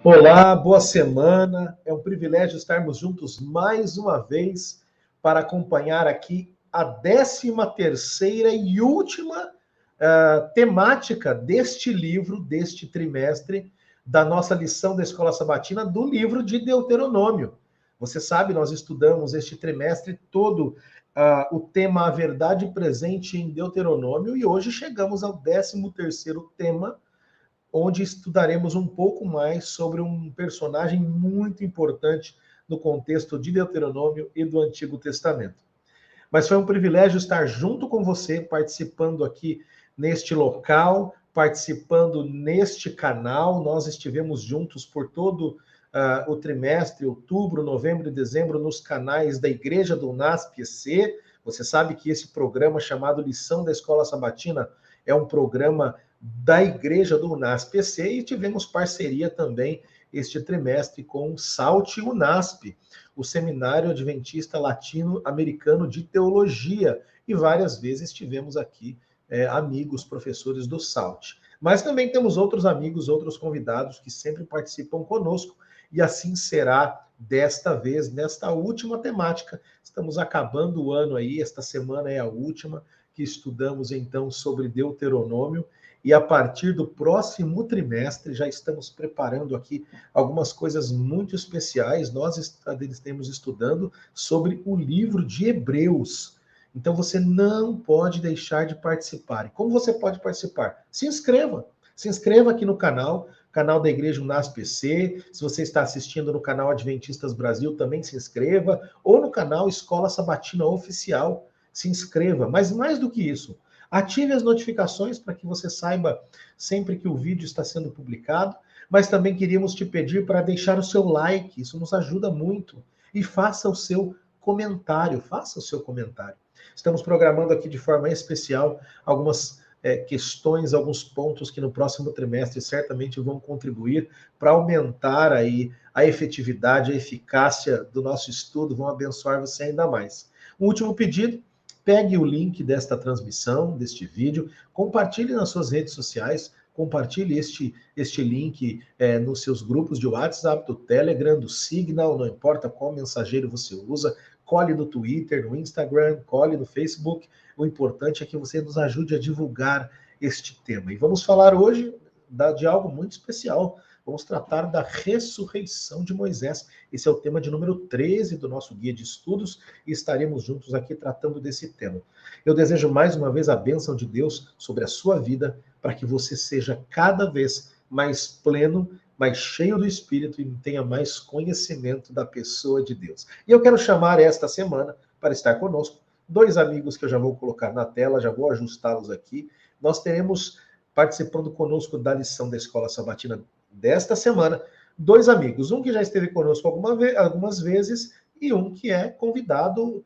Olá, boa semana. É um privilégio estarmos juntos mais uma vez para acompanhar aqui a 13ª e última temática deste livro, deste trimestre, da nossa lição da Escola Sabatina, do livro de Deuteronômio. Você sabe, nós estudamos este trimestre todo o tema A Verdade Presente em Deuteronômio e hoje chegamos ao 13º tema, onde estudaremos um pouco mais sobre um personagem muito importante no contexto de Deuteronômio e do Antigo Testamento. Mas foi um privilégio estar junto com você, participando aqui neste local, participando neste canal. Nós estivemos juntos por todo o trimestre, outubro, novembro e dezembro, nos canais da Igreja do UNASP-EC. Você sabe que esse programa chamado Lição da Escola Sabatina é um programa da Igreja do UNASP-EC e tivemos parceria também este trimestre com o SALT UNASP, o Seminário Adventista Latino-Americano de Teologia, e várias vezes tivemos aqui amigos, professores do SALT. Mas também temos outros amigos, outros convidados que sempre participam conosco, e assim será desta vez, nesta última temática. Estamos acabando o ano aí, esta semana é a última, que estudamos então sobre Deuteronômio, e a partir do próximo trimestre já estamos preparando aqui algumas coisas muito especiais. Nós estamos estudando sobre o livro de Hebreus. Então você não pode deixar de participar. E como você pode participar? Se inscreva. Se inscreva aqui no canal da Igreja UNASP-EC. Se você está assistindo no canal Adventistas Brasil, também se inscreva. Ou no canal Escola Sabatina Oficial, se inscreva. Mas mais do que isso, ative as notificações para que você saiba sempre que o vídeo está sendo publicado, mas também queríamos te pedir para deixar o seu like, isso nos ajuda muito, e faça o seu comentário, Estamos programando aqui de forma especial algumas questões, alguns pontos que no próximo trimestre certamente vão contribuir para aumentar aí a efetividade, a eficácia do nosso estudo, vão abençoar você ainda mais. Um último pedido: pegue o link desta transmissão, deste vídeo, compartilhe nas suas redes sociais, compartilhe este link nos seus grupos de WhatsApp, do Telegram, do Signal, não importa qual mensageiro você usa, cole no Twitter, no Instagram, cole no Facebook. O importante é que você nos ajude a divulgar este tema. E vamos falar hoje de algo muito especial. Vamos tratar da ressurreição de Moisés. Esse é o tema de número 13 do nosso guia de estudos e estaremos juntos aqui tratando desse tema. Eu desejo mais uma vez a bênção de Deus sobre a sua vida, para que você seja cada vez mais pleno, mais cheio do Espírito e tenha mais conhecimento da pessoa de Deus. E eu quero chamar esta semana para estar conosco dois amigos que eu já vou colocar na tela, já vou ajustá-los aqui. Nós teremos participando conosco da lição da Escola Sabatina desta semana, dois amigos, um que já esteve conosco algumas vezes e um que é convidado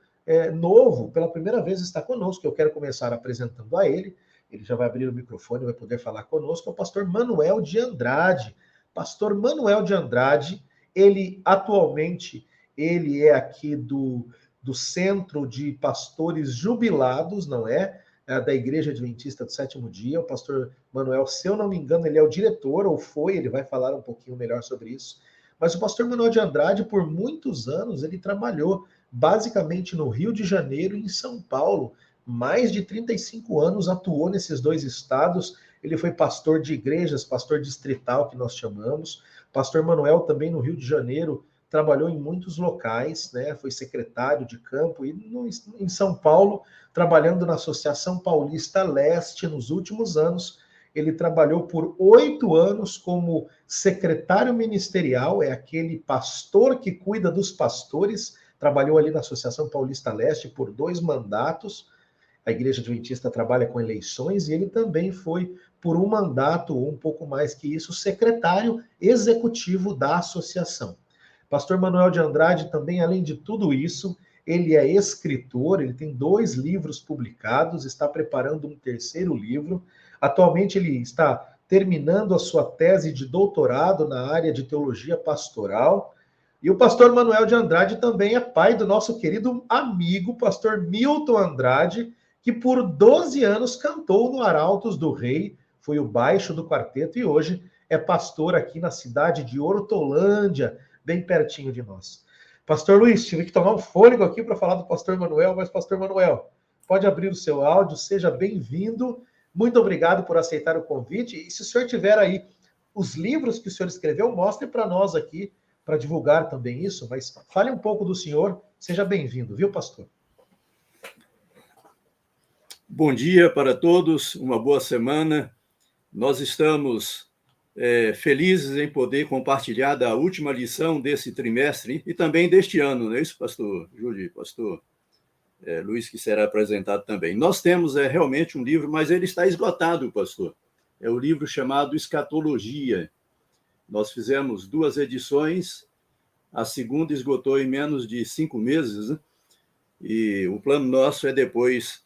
novo, pela primeira vez está conosco. Eu quero começar apresentando a ele já vai abrir o microfone, vai poder falar conosco, é o pastor Manuel de Andrade. Pastor Manuel de Andrade, ele atualmente, ele é aqui do Centro de Pastores Jubilados, não é? Da Igreja Adventista do Sétimo Dia. O pastor Manuel, se eu não me engano, ele é o diretor, ou foi, ele vai falar um pouquinho melhor sobre isso. Mas o pastor Manuel de Andrade, por muitos anos, ele trabalhou basicamente no Rio de Janeiro e em São Paulo. Mais de 35 anos atuou nesses dois estados. Ele foi pastor de igrejas, pastor distrital, que nós chamamos. Pastor Manuel também no Rio de Janeiro trabalhou em muitos locais, né? Foi secretário de campo e em São Paulo, trabalhando na Associação Paulista Leste nos últimos anos. Ele trabalhou por 8 anos como secretário ministerial, é aquele pastor que cuida dos pastores. Trabalhou ali na Associação Paulista Leste por 2 mandatos. A Igreja Adventista trabalha com eleições e ele também foi, por um mandato, ou um pouco mais que isso, secretário executivo da associação. Pastor Manuel de Andrade também, além de tudo isso, ele é escritor, ele tem 2 livros publicados, está preparando um 3º livro. Atualmente ele está terminando a sua tese de doutorado na área de teologia pastoral. E o pastor Manuel de Andrade também é pai do nosso querido amigo, pastor Milton Andrade, que por 12 anos cantou no Arautos do Rei, foi o baixo do quarteto e hoje é pastor aqui na cidade de Hortolândia, bem pertinho de nós. Pastor Luiz, tive que tomar um fôlego aqui para falar do pastor Manuel, mas pastor Manuel, pode abrir o seu áudio, seja bem-vindo. Muito obrigado por aceitar o convite. E se o senhor tiver aí os livros que o senhor escreveu, mostre para nós aqui, para divulgar também isso, mas fale um pouco do senhor, seja bem-vindo, viu, pastor? Bom dia para todos, uma boa semana. Nós estamos felizes em poder compartilhar da última lição desse trimestre e também deste ano, não é isso, pastor Júlio, pastor Luiz, que será apresentado também. Nós temos realmente um livro, mas ele está esgotado, pastor. É o livro chamado Escatologia. Nós fizemos 2 edições, a segunda esgotou em menos de 5 meses, né? E o plano nosso é depois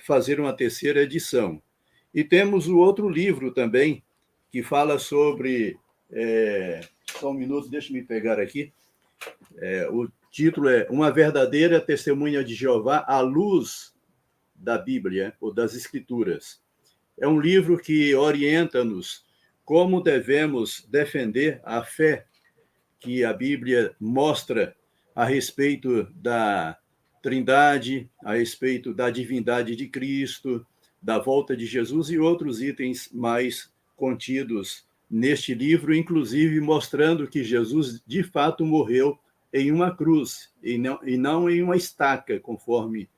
fazer uma 3ª edição. E temos o outro livro também, que fala sobre... só um minuto, deixa eu me pegar aqui. O título é Uma Verdadeira Testemunha de Jeová à Luz da Bíblia, ou das Escrituras. É um livro que orienta-nos como devemos defender a fé que a Bíblia mostra a respeito da Trindade, a respeito da divindade de Cristo, da volta de Jesus e outros itens mais contidos neste livro, inclusive mostrando que Jesus de fato morreu em uma cruz e não em uma estaca, conforme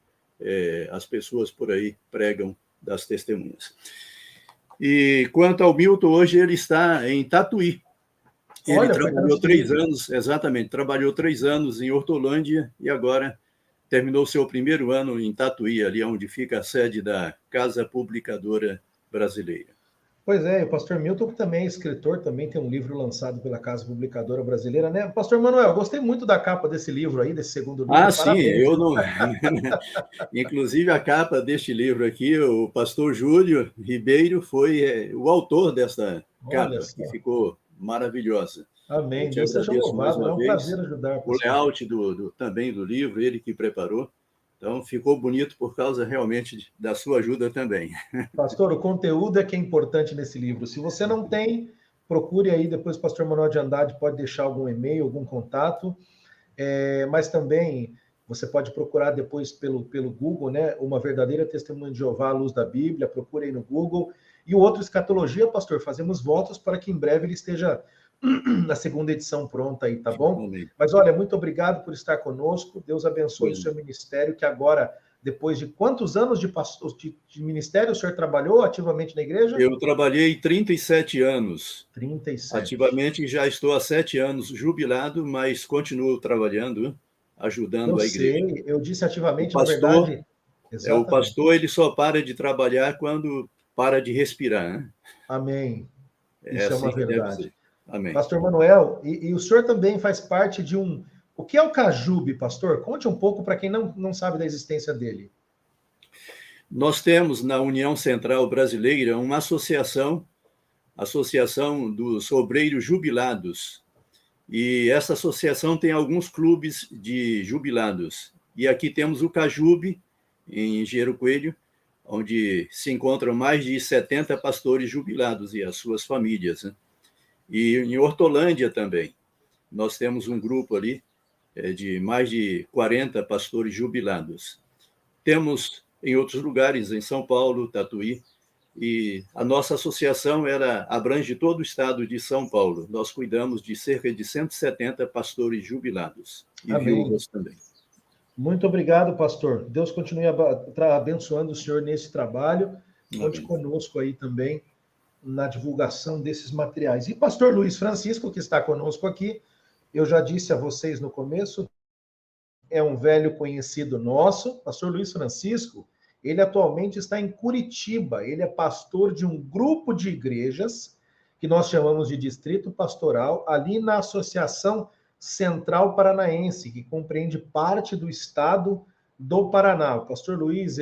as pessoas por aí pregam das testemunhas. E quanto ao Milton, hoje ele está em Tatuí. Ele trabalhou 3 anos, exatamente, trabalhou 3 anos em Hortolândia e agora terminou seu primeiro ano em Tatuí, ali onde fica a sede da Casa Publicadora Brasileira. Pois é, o pastor Milton, que também é escritor, também tem um livro lançado pela Casa Publicadora Brasileira, né? Pastor Manuel, gostei muito da capa desse livro aí, desse segundo livro. Ah, parabéns. Sim, eu não... Inclusive, a capa deste livro aqui, o pastor Júlio Ribeiro foi o autor desta capa, que ficou maravilhosa. Amém. Deus seja louvado, é um prazer ajudar. O layout também do livro, ele que preparou. Então, ficou bonito por causa realmente da sua ajuda também. Pastor, o conteúdo é que é importante nesse livro. Se você não tem, procure aí, depois o pastor Manuel de Andrade pode deixar algum e-mail, algum contato, mas também você pode procurar depois pelo Google, né? Uma Verdadeira Testemunha de Jeová à Luz da Bíblia, procure aí no Google. E o outro, Escatologia, pastor, fazemos votos para que em breve ele esteja na segunda edição pronta aí, tá bom? Amém. Mas olha, muito obrigado por estar conosco, Deus abençoe o seu ministério, que agora, depois de quantos anos de ministério o senhor trabalhou ativamente na igreja? Eu trabalhei 37 anos. 37. Ativamente, já estou há 7 anos jubilado, mas continuo trabalhando, ajudando a igreja. Sei, eu disse ativamente, na verdade. O pastor, ele só para de trabalhar quando para de respirar, né? Amém. Isso é uma verdade. Amém. Pastor Manuel, e o senhor também faz parte de um... O que é o Cajube, pastor? Conte um pouco para quem não sabe da existência dele. Nós temos na União Central Brasileira uma associação dos obreiros jubilados. E essa associação tem alguns clubes de jubilados. E aqui temos o Cajube, em Engenheiro Coelho, onde se encontram mais de 70 pastores jubilados e as suas famílias, né? E em Hortolândia também. Nós temos um grupo ali de mais de 40 pastores jubilados. Temos em outros lugares, em São Paulo, Tatuí, e a nossa associação abrange todo o estado de São Paulo. Nós cuidamos de cerca de 170 pastores jubilados e viúvas também. Muito obrigado, pastor. Deus continue abençoando o senhor nesse trabalho. Conte conosco aí também na divulgação desses materiais. E pastor Luiz Francisco, que está conosco aqui, eu já disse a vocês no começo, é um velho conhecido nosso. Pastor Luiz Francisco, ele atualmente está em Curitiba, ele é pastor de um grupo de igrejas, que nós chamamos de Distrito Pastoral, ali na Associação Central Paranaense, que compreende parte do estado do Paraná. O pastor Luiz,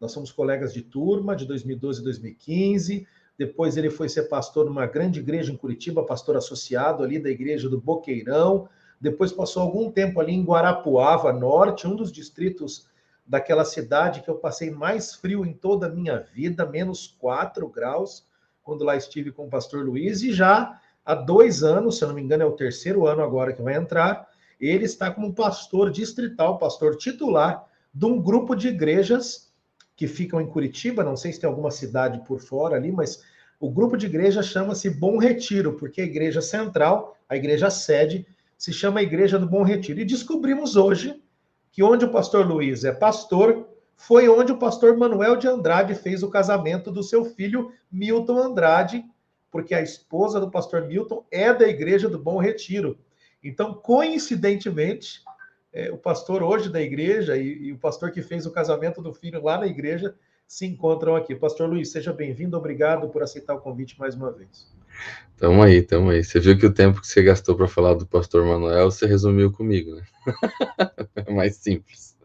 nós somos colegas de turma, de 2012 e 2015, depois ele foi ser pastor numa grande igreja em Curitiba, pastor associado ali da igreja do Boqueirão, depois passou algum tempo ali em Guarapuava Norte, um dos distritos daquela cidade que eu passei mais frio em toda a minha vida, -4 graus, quando lá estive com o pastor Luiz, e já há 2 anos, se eu não me engano, é o 3º ano agora que vai entrar, ele está como pastor distrital, pastor titular de um grupo de igrejas que ficam em Curitiba, não sei se tem alguma cidade por fora ali, mas o grupo de igreja chama-se Bom Retiro, porque a igreja central, a igreja sede, se chama Igreja do Bom Retiro. E descobrimos hoje que onde o pastor Luiz é pastor, foi onde o pastor Manuel de Andrade fez o casamento do seu filho Milton Andrade, porque a esposa do pastor Milton é da Igreja do Bom Retiro. Então, coincidentemente, o pastor hoje da igreja e o pastor que fez o casamento do filho lá na igreja se encontram aqui. Pastor Luiz, seja bem-vindo, obrigado por aceitar o convite mais uma vez. Tamo aí, tamo aí. Você viu que o tempo que você gastou para falar do pastor Manuel, você resumiu comigo, né? É mais simples.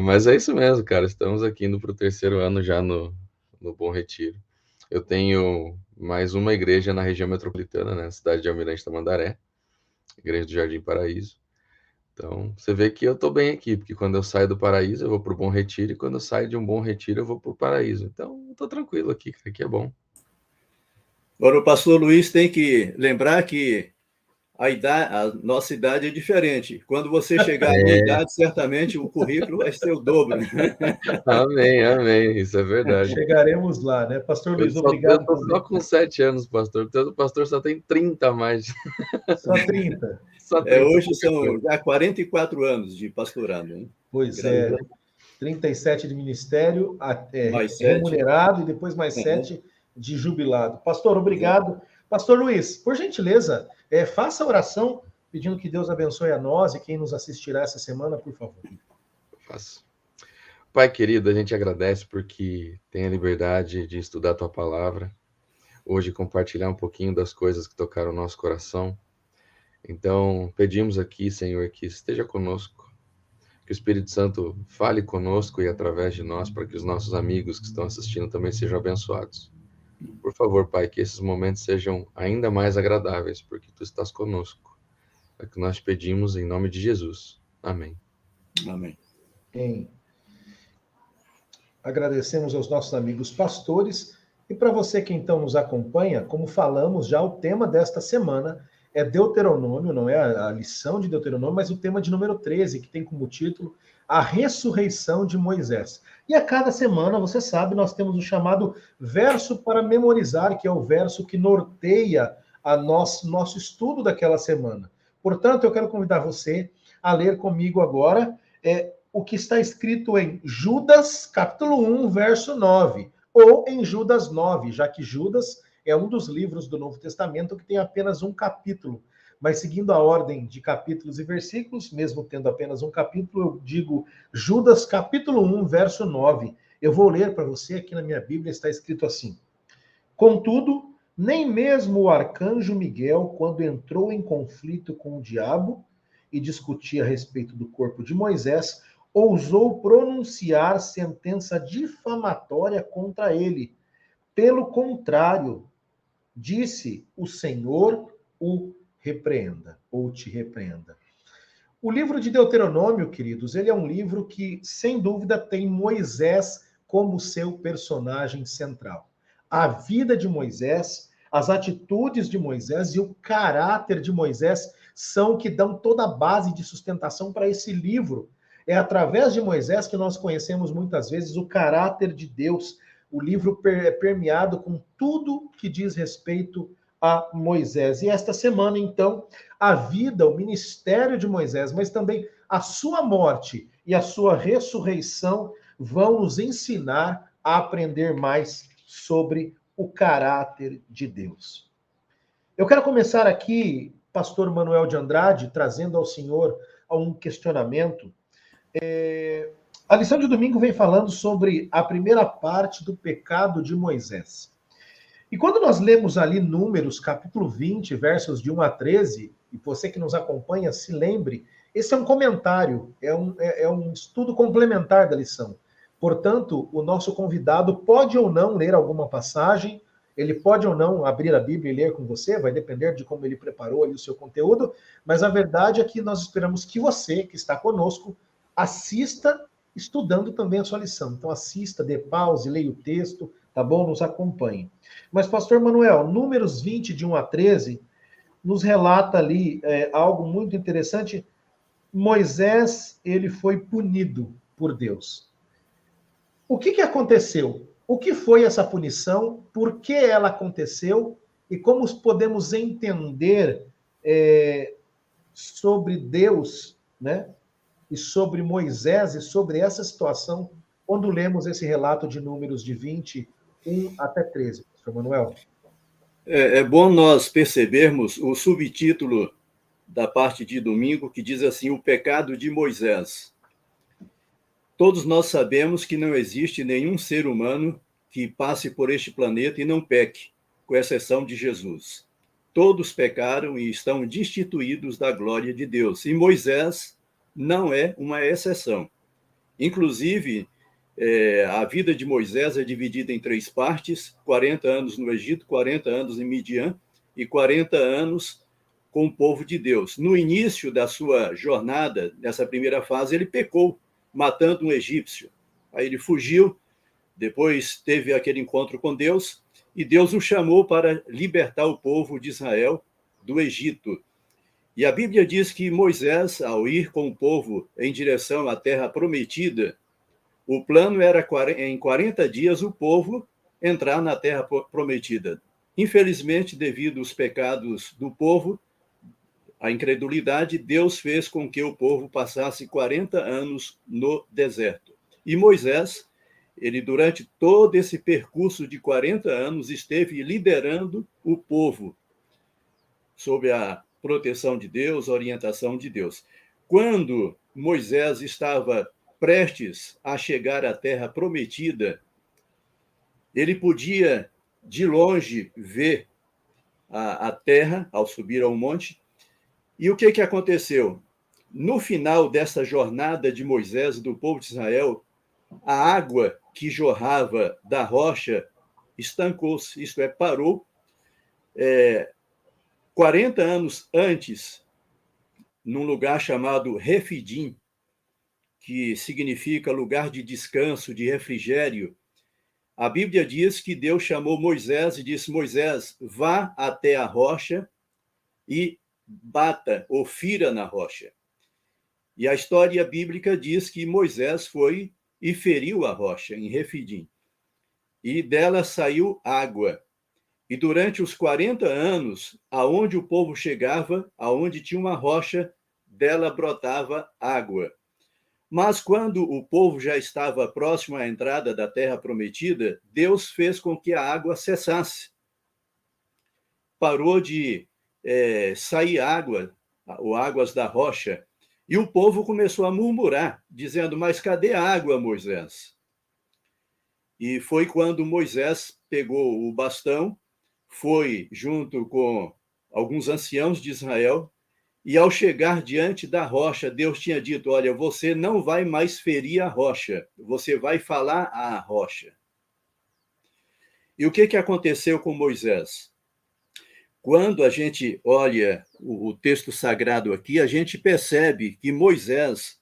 Mas é isso mesmo, cara. Estamos aqui indo para o 3º ano já no Bom Retiro. Eu tenho mais uma igreja na região metropolitana, né? Cidade de Almirante Tamandaré, Igreja do Jardim Paraíso. Então, você vê que eu tô bem aqui, porque quando eu saio do Paraíso, eu vou pro Bom Retiro, e quando eu saio de um Bom Retiro, eu vou pro Paraíso. Então, eu tô tranquilo aqui é bom. Agora, o pastor Luiz tem que lembrar que a nossa idade é diferente. Quando você chegar à minha idade, certamente o currículo vai ser o dobro. Amém, isso é verdade. Chegaremos lá, né? Pastor Luiz, obrigado. Eu tô só com 7 anos, pastor. O pastor só tem 30 a mais. Só 30. Só 30. Hoje são já 44 anos de pastorado, hein? Pois é. 37 de ministério, mais remunerado, e depois mais 7 de jubilado. Pastor, obrigado. Pastor Luiz, por gentileza, faça a oração pedindo que Deus abençoe a nós e quem nos assistirá essa semana, por favor. Faço. Pai querido, a gente agradece porque tem a liberdade de estudar a tua palavra, hoje compartilhar um pouquinho das coisas que tocaram o nosso coração. Então, pedimos aqui, Senhor, que esteja conosco, que o Espírito Santo fale conosco e através de nós, para que os nossos amigos que estão assistindo também sejam abençoados. Por favor, Pai, que esses momentos sejam ainda mais agradáveis, porque Tu estás conosco. É o que nós pedimos em nome de Jesus. Amém. Amém. Agradecemos aos nossos amigos pastores. E para você que então nos acompanha, como falamos já, o tema desta semana é Deuteronômio, não é a lição de Deuteronômio, mas o tema de número 13, que tem como título A Ressurreição de Moisés. E a cada semana, você sabe, nós temos o chamado verso para memorizar, que é o verso que norteia nosso estudo daquela semana. Portanto, eu quero convidar você a ler comigo agora o que está escrito em Judas, capítulo 1, verso 9, ou em Judas 9, já que Judas é um dos livros do Novo Testamento que tem apenas um capítulo. Mas seguindo a ordem de capítulos e versículos, mesmo tendo apenas um capítulo, eu digo Judas, capítulo 1, verso 9. Eu vou ler para você, aqui na minha Bíblia está escrito assim: Contudo, nem mesmo o arcanjo Miguel, quando entrou em conflito com o diabo e discutia a respeito do corpo de Moisés, ousou pronunciar sentença difamatória contra ele. Pelo contrário, disse: o Senhor o repreenda, ou te repreenda. O livro de Deuteronômio, queridos, ele é um livro que, sem dúvida, tem Moisés como seu personagem central. A vida de Moisés, as atitudes de Moisés e o caráter de Moisés são que dão toda a base de sustentação para esse livro. É através de Moisés que nós conhecemos muitas vezes o caráter de Deus. O livro é permeado com tudo que diz respeito a Moisés. E esta semana, então, a vida, o ministério de Moisés, mas também a sua morte e a sua ressurreição vão nos ensinar a aprender mais sobre o caráter de Deus. Eu quero começar aqui, pastor Manuel de Andrade, trazendo ao senhor um questionamento. A lição de domingo vem falando sobre a primeira parte do pecado de Moisés. E quando nós lemos ali Números, capítulo 20, versos de 1 a 13, e você que nos acompanha, se lembre, esse é um comentário, é um estudo complementar da lição. Portanto, o nosso convidado pode ou não ler alguma passagem, ele pode ou não abrir a Bíblia e ler com você, vai depender de como ele preparou ali o seu conteúdo, mas a verdade é que nós esperamos que você, que está conosco, assista estudando também a sua lição. Então assista, dê pause, leia o texto, tá bom? Nos acompanhe. Mas, pastor Manuel, Números 20, de 1 a 13, nos relata ali algo muito interessante. Moisés, ele foi punido por Deus. O que aconteceu? O que foi essa punição? Por que ela aconteceu? E como podemos entender sobre Deus, né? E sobre Moisés e sobre essa situação quando lemos esse relato de Números de 21 até 13, pastor Manuel? É bom nós percebermos o subtítulo da parte de domingo, que diz assim: o pecado de Moisés. Todos nós sabemos que não existe nenhum ser humano que passe por este planeta e não peque, com exceção de Jesus. Todos pecaram e estão destituídos da glória de Deus. E Moisés não é uma exceção. Inclusive, a vida de Moisés é dividida em 3 partes: 40 anos no Egito, 40 anos em Midian e 40 anos com o povo de Deus. No início da sua jornada, nessa primeira fase, ele pecou, matando um egípcio. Aí ele fugiu, depois teve aquele encontro com Deus, e Deus o chamou para libertar o povo de Israel do Egito. E a Bíblia diz que Moisés, ao ir com o povo em direção à terra prometida, o plano era, em 40 dias, o povo entrar na terra prometida. Infelizmente, devido aos pecados do povo, a incredulidade, Deus fez com que o povo passasse 40 anos no deserto. E Moisés, ele durante todo esse percurso de 40 anos, esteve liderando o povo sob a proteção de Deus, a orientação de Deus. Quando Moisés estava prestes a chegar à terra prometida, ele podia, de longe, ver a terra ao subir ao monte. E o que aconteceu? No final dessa jornada de Moisés e do povo de Israel, a água que jorrava da rocha estancou-se, isto é, parou. 40 anos antes, num lugar chamado Refidim, que significa lugar de descanso, de refrigério, a Bíblia diz que Deus chamou Moisés e disse: Moisés, vá até a rocha e bata ou fira na rocha. E a história bíblica diz que Moisés foi e feriu a rocha em Refidim. E dela saiu água. E durante os 40 anos, aonde o povo chegava, aonde tinha uma rocha, dela brotava água. Mas quando o povo já estava próximo à entrada da terra prometida, Deus fez com que a água cessasse. Parou de sair água, ou águas da rocha. E o povo começou a murmurar, dizendo: mas cadê a água, Moisés? E foi quando Moisés pegou o bastão, foi junto com alguns anciãos de Israel, e ao chegar diante da rocha, Deus tinha dito: olha, você não vai mais ferir a rocha, você vai falar à rocha. E o que aconteceu com Moisés? Quando a gente olha o texto sagrado aqui, a gente percebe que Moisés,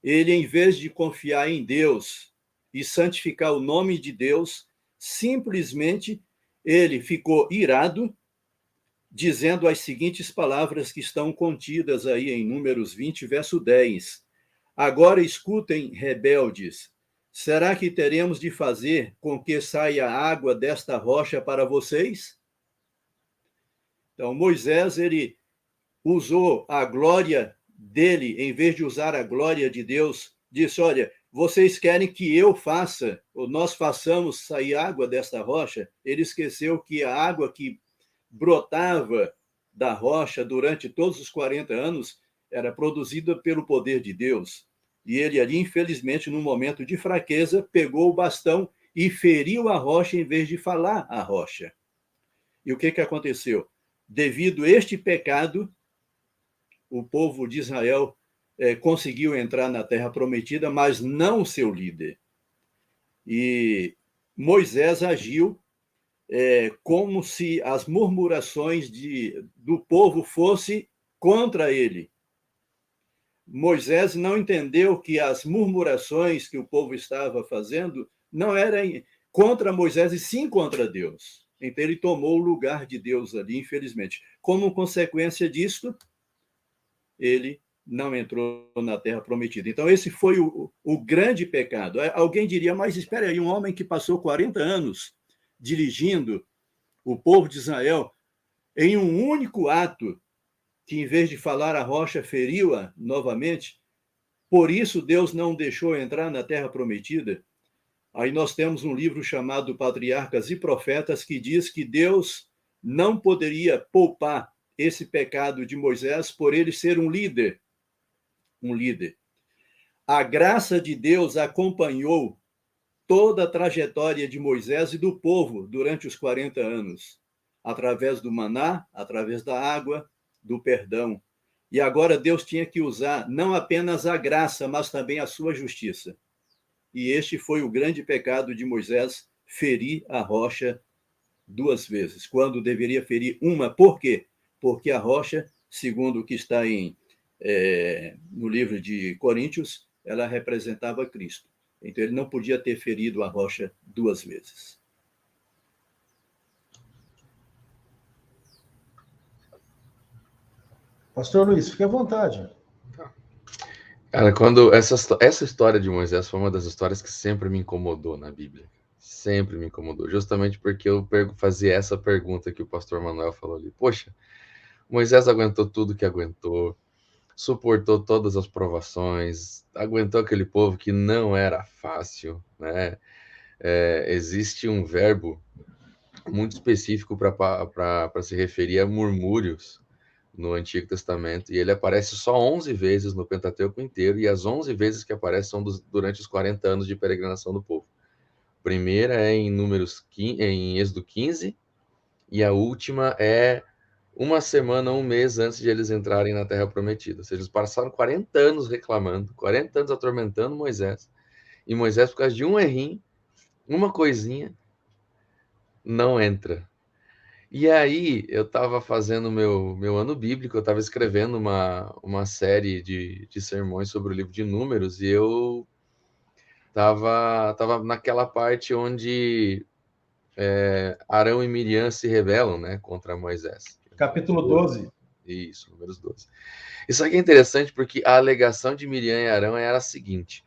ele, em vez de confiar em Deus e santificar o nome de Deus, simplesmente ele ficou irado, dizendo as seguintes palavras que estão contidas aí em Números 20, verso 10. Agora escutem, rebeldes, será que teremos de fazer com que saia água desta rocha para vocês? Então, Moisés, ele usou a glória dele, em vez de usar a glória de Deus, disse: olha, vocês querem que eu faça, ou nós façamos sair água desta rocha? Ele esqueceu que a água que brotava da rocha durante todos os 40 anos era produzida pelo poder de Deus. E ele ali, infelizmente, num momento de fraqueza, pegou o bastão e feriu a rocha em vez de falar à rocha. E o que aconteceu? Devido a este pecado, o povo de Israel conseguiu entrar na terra prometida, mas não seu líder. E Moisés agiu como se as murmurações do povo fossem contra ele. Moisés não entendeu que as murmurações que o povo estava fazendo não eram contra Moisés e sim contra Deus. Então ele tomou o lugar de Deus ali, infelizmente. Como consequência disso, ele não entrou na terra prometida. Então esse foi o grande pecado. Alguém diria, mas espere aí, um homem que passou 40 anos dirigindo o povo de Israel em um único ato, que em vez de falar a rocha, feriu-a novamente, por isso Deus não deixou entrar na terra prometida. Aí nós temos um livro chamado Patriarcas e Profetas, que diz que Deus não poderia poupar esse pecado de Moisés por ele ser um líder. Um líder. A graça de Deus acompanhou toda a trajetória de Moisés e do povo durante os 40 anos, através do maná, através da água, do perdão. E agora Deus tinha que usar não apenas a graça, mas também a sua justiça. E este foi o grande pecado de Moisés, ferir a rocha 2 vezes, quando deveria ferir uma. Por quê? Porque a rocha, segundo o que está no livro de Coríntios, ela representava Cristo. Então ele não podia ter ferido a rocha 2 vezes. Pastor Luiz, fique à vontade. Cara, quando essa história de Moisés foi uma das histórias que sempre me incomodou na Bíblia. Sempre me incomodou. Justamente porque eu fazia essa pergunta que o pastor Manuel falou ali. Poxa, Moisés aguentou tudo que aguentou, suportou todas as provações, aguentou aquele povo que não era fácil, né? Existe um verbo muito específico para se referir a murmúrios no Antigo Testamento, e ele aparece só 11 vezes no Pentateuco inteiro, e as 11 vezes que aparecem são durante os 40 anos de peregrinação do povo. A primeira é em Êxodo 15, e a última é uma semana, um mês antes de eles entrarem na Terra Prometida. Ou seja, eles passaram 40 anos reclamando, 40 anos atormentando Moisés, e Moisés, por causa de um errinho, uma coisinha, não entra. E aí, eu estava fazendo meu ano bíblico, eu estava escrevendo uma série de sermões sobre o livro de Números, e eu estava naquela parte onde Arão e Miriam se rebelam, né, contra Moisés. Capítulo 12. Isso, Números 12. Isso aqui é interessante porque a alegação de Miriam e Arão era a seguinte: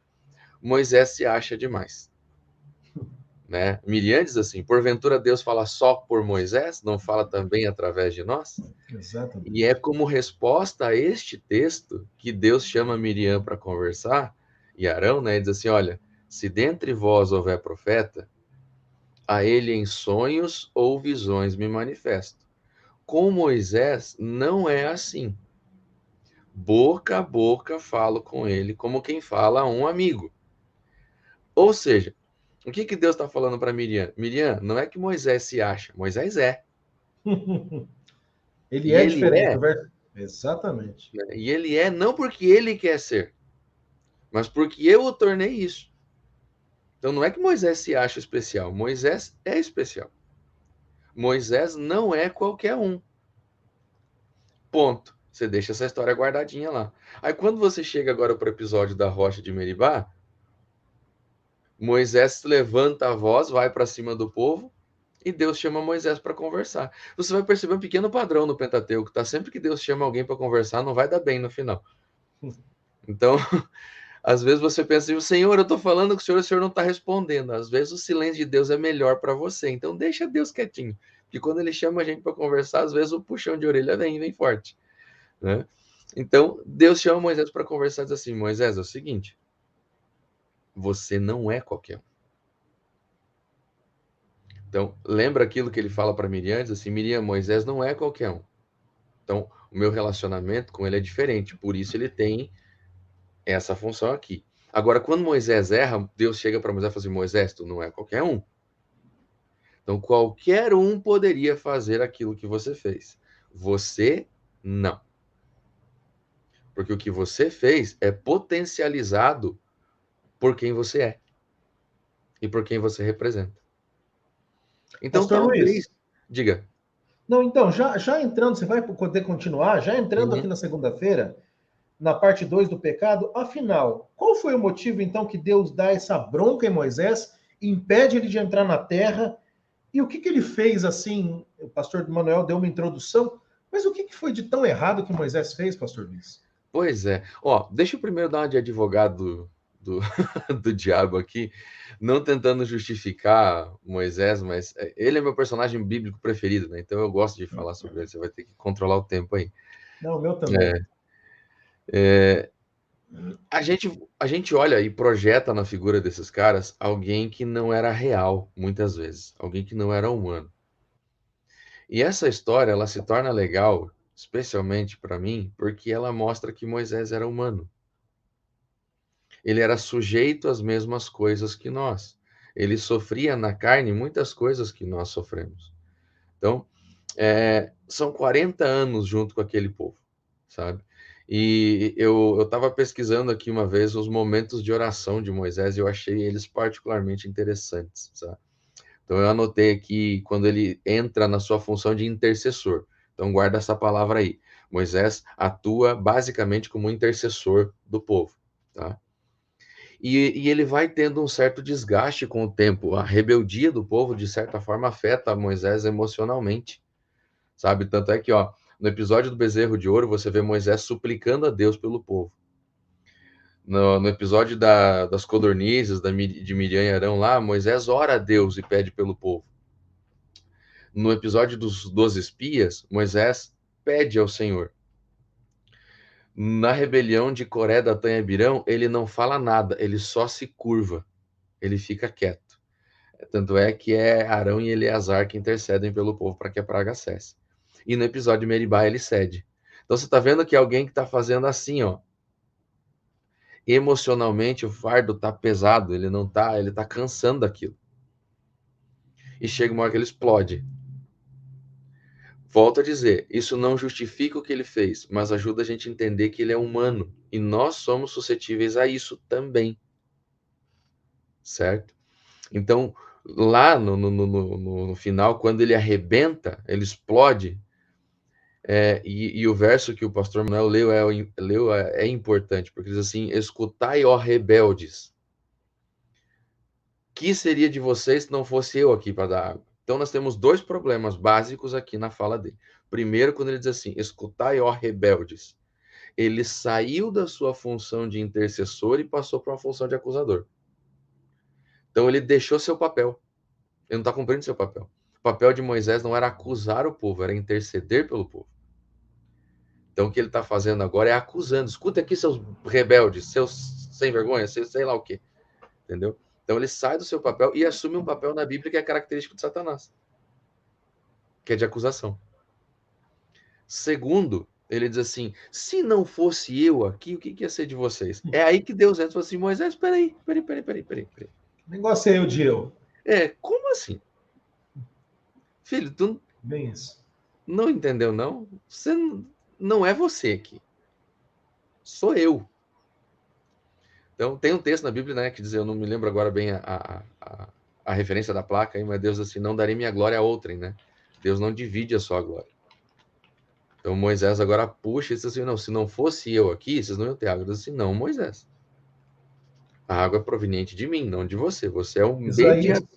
Moisés se acha demais. Né? Miriam diz assim: porventura Deus fala só por Moisés, não fala também através de nós? Exatamente. E é como resposta a este texto que Deus chama Miriam para conversar, e Arão, né, diz assim: olha, se dentre vós houver profeta, a ele em sonhos ou visões me manifesto. Com Moisés não é assim. Boca a boca falo com ele como quem fala a um amigo. Ou seja, o que Deus está falando para Miriam? Miriam, não é que Moisés se acha, Moisés é. Ele é diferente. Exatamente. E ele é não porque ele quer ser, mas porque eu o tornei isso. Então não é que Moisés se acha especial, Moisés é especial. Moisés não é qualquer um. Ponto. Você deixa essa história guardadinha lá. Aí quando você chega agora para o episódio da rocha de Meribá, Moisés levanta a voz, vai para cima do povo, e Deus chama Moisés para conversar. Você vai perceber um pequeno padrão no Pentateuco, tá? Sempre que Deus chama alguém para conversar, não vai dar bem no final. Então, às vezes você pensa, Senhor, eu estou falando com o Senhor não está respondendo. Às vezes o silêncio de Deus é melhor para você. Então, deixa Deus quietinho. Porque quando ele chama a gente para conversar, às vezes o puxão de orelha vem forte. Né? Então, Deus chama Moisés para conversar e diz assim: Moisés, é o seguinte, você não é qualquer um. Então, lembra aquilo que ele fala para Miriam? Diz assim: Miriam, Moisés não é qualquer um. Então, o meu relacionamento com ele é diferente. Por isso ele tem essa função aqui. Agora, quando Moisés erra, Deus chega para Moisés e fala assim: Moisés, tu não é qualquer um. Então, qualquer um poderia fazer aquilo que você fez. Você, não. Porque o que você fez é potencializado por quem você é. E por quem você representa. Então, Pastor talvez... Luiz. Diga. Não, então, já entrando, você vai poder continuar, já entrando aqui na segunda-feira, na parte 2 do pecado, afinal, qual foi o motivo, então, que Deus dá essa bronca em Moisés impede ele de entrar na terra. E o que ele fez assim? O pastor Manuel deu uma introdução, mas o que foi de tão errado que Moisés fez, pastor Luiz? Pois é. Ó, deixa eu primeiro dar uma de advogado do diabo aqui, não tentando justificar Moisés, mas ele é meu personagem bíblico preferido, né? Então eu gosto de falar sobre ele. Você vai ter que controlar o tempo aí. Não, o meu também. A gente olha e projeta na figura desses caras alguém que não era real, muitas vezes, alguém que não era humano. E essa história, ela se torna legal, especialmente para mim, porque ela mostra que Moisés era humano. Ele era sujeito às mesmas coisas que nós. Ele sofria na carne muitas coisas que nós sofremos. Então, são 40 anos junto com aquele povo, sabe? E eu estava pesquisando aqui uma vez os momentos de oração de Moisés e eu achei eles particularmente interessantes, sabe? Então, eu anotei aqui quando ele entra na sua função de intercessor. Então, guarda essa palavra aí. Moisés atua basicamente como intercessor do povo, tá? E ele vai tendo um certo desgaste com o tempo. A rebeldia do povo, de certa forma, afeta Moisés emocionalmente, sabe? Tanto é que, ó, no episódio do bezerro de ouro, você vê Moisés suplicando a Deus pelo povo. No episódio das codornizes, de Miriam e Arão lá, Moisés ora a Deus e pede pelo povo. No episódio dos 12 espias, Moisés pede ao Senhor. Na rebelião de Coré, Datã e Abirão, ele não fala nada, ele só se curva, ele fica quieto. Tanto é que é Arão e Eleazar que intercedem pelo povo para que a praga cesse. E no episódio de Meribá ele cede. Então você está vendo que alguém que está fazendo assim, ó, emocionalmente o fardo está pesado, ele não tá, ele está cansando daquilo. E chega uma hora que ele explode. Volto a dizer, isso não justifica o que ele fez, mas ajuda a gente a entender que ele é humano e nós somos suscetíveis a isso também. Certo? Então, lá no final, quando ele arrebenta, ele explode, e o verso que o pastor Manuel leu é importante, porque diz assim: escutai, ó rebeldes, que seria de vocês se não fosse eu aqui para dar água? Então, nós temos dois problemas básicos aqui na fala dele. Primeiro, quando ele diz assim: escutai, ó rebeldes, ele saiu da sua função de intercessor e passou para uma função de acusador. Então, ele deixou seu papel. Ele não está cumprindo seu papel. O papel de Moisés não era acusar o povo, era interceder pelo povo. Então, o que ele está fazendo agora é acusando. Escuta aqui, seus rebeldes, seus sem vergonha, sei lá o quê. Entendeu? Então, ele sai do seu papel e assume um papel na Bíblia que é característico de Satanás, que é de acusação. Segundo, ele diz assim: se não fosse eu aqui, o que ia ser de vocês? É aí que Deus entra e fala assim: Moisés, peraí. O negócio é eu de eu. Como assim? Filho, tu Bem isso. não entendeu, não? Você não é você aqui. Sou eu. Então, tem um texto na Bíblia, né, que diz, eu não me lembro agora bem a referência da placa, aí, mas Deus diz assim: não darei minha glória a outrem, né? Deus não divide a sua glória. Então, Moisés agora puxa e diz assim: não, se não fosse eu aqui, vocês não iam ter água. Deus diz assim: não, Moisés. A água é proveniente de mim, não de você. Você é um mediador.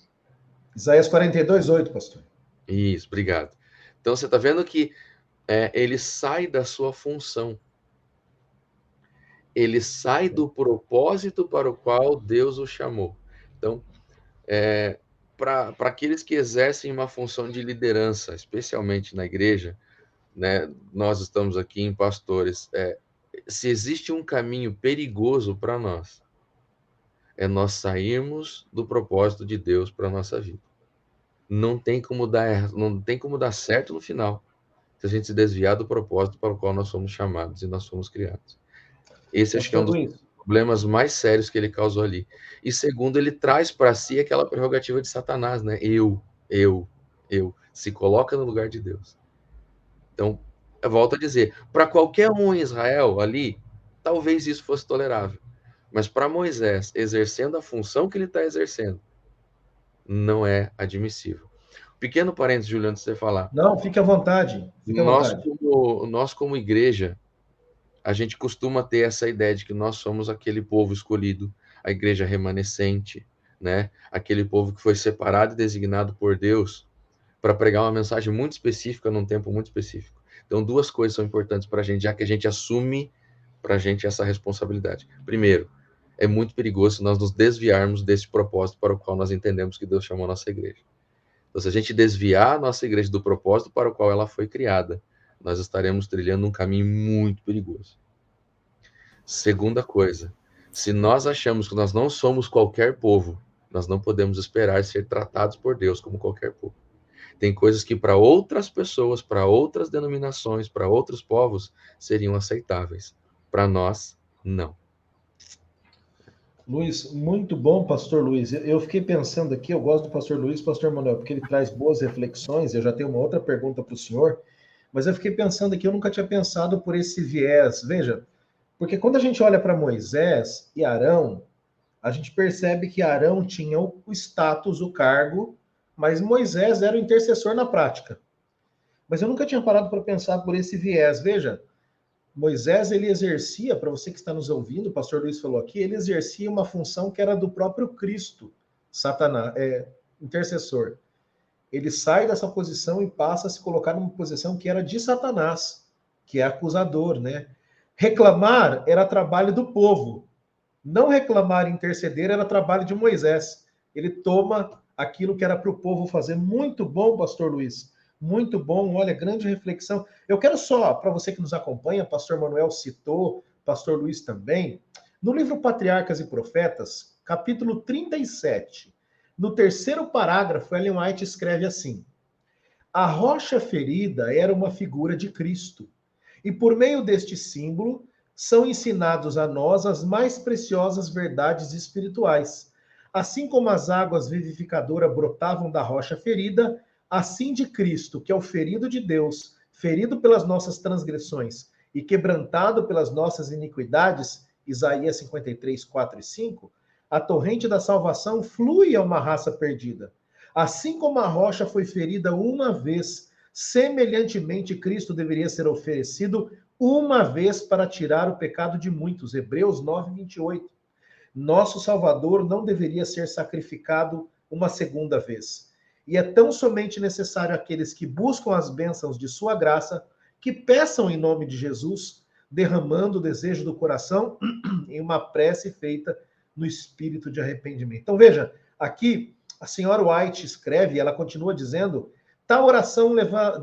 Isaías 42:8, pastor. Isso, obrigado. Então, você está vendo que ele sai da sua função. Ele sai do propósito para o qual Deus o chamou. Então, para aqueles que exercem uma função de liderança, especialmente na igreja, né, nós estamos aqui em pastores, se existe um caminho perigoso para nós, é nós sairmos do propósito de Deus para a nossa vida. Não tem como dar certo no final, se a gente se desviar do propósito para o qual nós somos chamados e nós somos criados. Esse acho que é um dos problemas mais sérios que ele causou ali. E segundo, ele traz para si aquela prerrogativa de Satanás, né? Eu. Se coloca no lugar de Deus. Então, eu volto a dizer, para qualquer um em Israel ali, talvez isso fosse tolerável. Mas para Moisés, exercendo a função que ele está exercendo, não é admissível. Pequeno parênteses, Júlio, antes de você falar. Não, fique à vontade. Nós, como igreja, a gente costuma ter essa ideia de que nós somos aquele povo escolhido, a igreja remanescente, né? Aquele povo que foi separado e designado por Deus para pregar uma mensagem muito específica num tempo muito específico. Então, duas coisas são importantes para a gente, já que a gente assume para a gente essa responsabilidade. Primeiro, é muito perigoso nós nos desviarmos desse propósito para o qual nós entendemos que Deus chamou a nossa igreja. Então, se a gente desviar a nossa igreja do propósito para o qual ela foi criada, nós estaremos trilhando um caminho muito perigoso. Segunda coisa, se nós achamos que nós não somos qualquer povo, nós não podemos esperar ser tratados por Deus como qualquer povo. Tem coisas que para outras pessoas, para outras denominações, para outros povos, seriam aceitáveis. Para nós, não. Luiz, muito bom, pastor Luiz. Eu fiquei pensando aqui, eu gosto do pastor Luiz, pastor Manuel, porque ele traz boas reflexões. Eu já tenho uma outra pergunta para o senhor, mas eu fiquei pensando aqui, eu nunca tinha pensado por esse viés. Veja, porque quando a gente olha para Moisés e Arão, a gente percebe que Arão tinha o status, o cargo, mas Moisés era o intercessor na prática. Mas eu nunca tinha parado para pensar por esse viés. Veja, Moisés, ele exercia, para você que está nos ouvindo, o pastor Luiz falou aqui, ele exercia uma função que era do próprio Cristo, Satanás, intercessor. Ele sai dessa posição e passa a se colocar numa posição que era de Satanás, que é acusador, né? Reclamar era trabalho do povo. Não reclamar e interceder era trabalho de Moisés. Ele toma aquilo que era para o povo fazer. Muito bom, pastor Luiz. Muito bom, olha, grande reflexão. Eu quero só, para você que nos acompanha, pastor Manuel citou, pastor Luiz também, no livro Patriarcas e Profetas, capítulo 37, no terceiro parágrafo, Ellen White escreve assim: a rocha ferida era uma figura de Cristo, e por meio deste símbolo são ensinados a nós as mais preciosas verdades espirituais. Assim como as águas vivificadoras brotavam da rocha ferida, assim de Cristo, que é o ferido de Deus, ferido pelas nossas transgressões e quebrantado pelas nossas iniquidades, Isaías 53, 4 e 5, a torrente da salvação flui a uma raça perdida. Assim como a rocha foi ferida uma vez, semelhantemente Cristo deveria ser oferecido uma vez para tirar o pecado de muitos. Hebreus 9, 28. Nosso Salvador não deveria ser sacrificado uma segunda vez. E é tão somente necessário àqueles que buscam as bênçãos de sua graça, que peçam em nome de Jesus, derramando o desejo do coração em uma prece feita no espírito de arrependimento. Então veja, aqui a senhora White escreve, ela continua dizendo: tal oração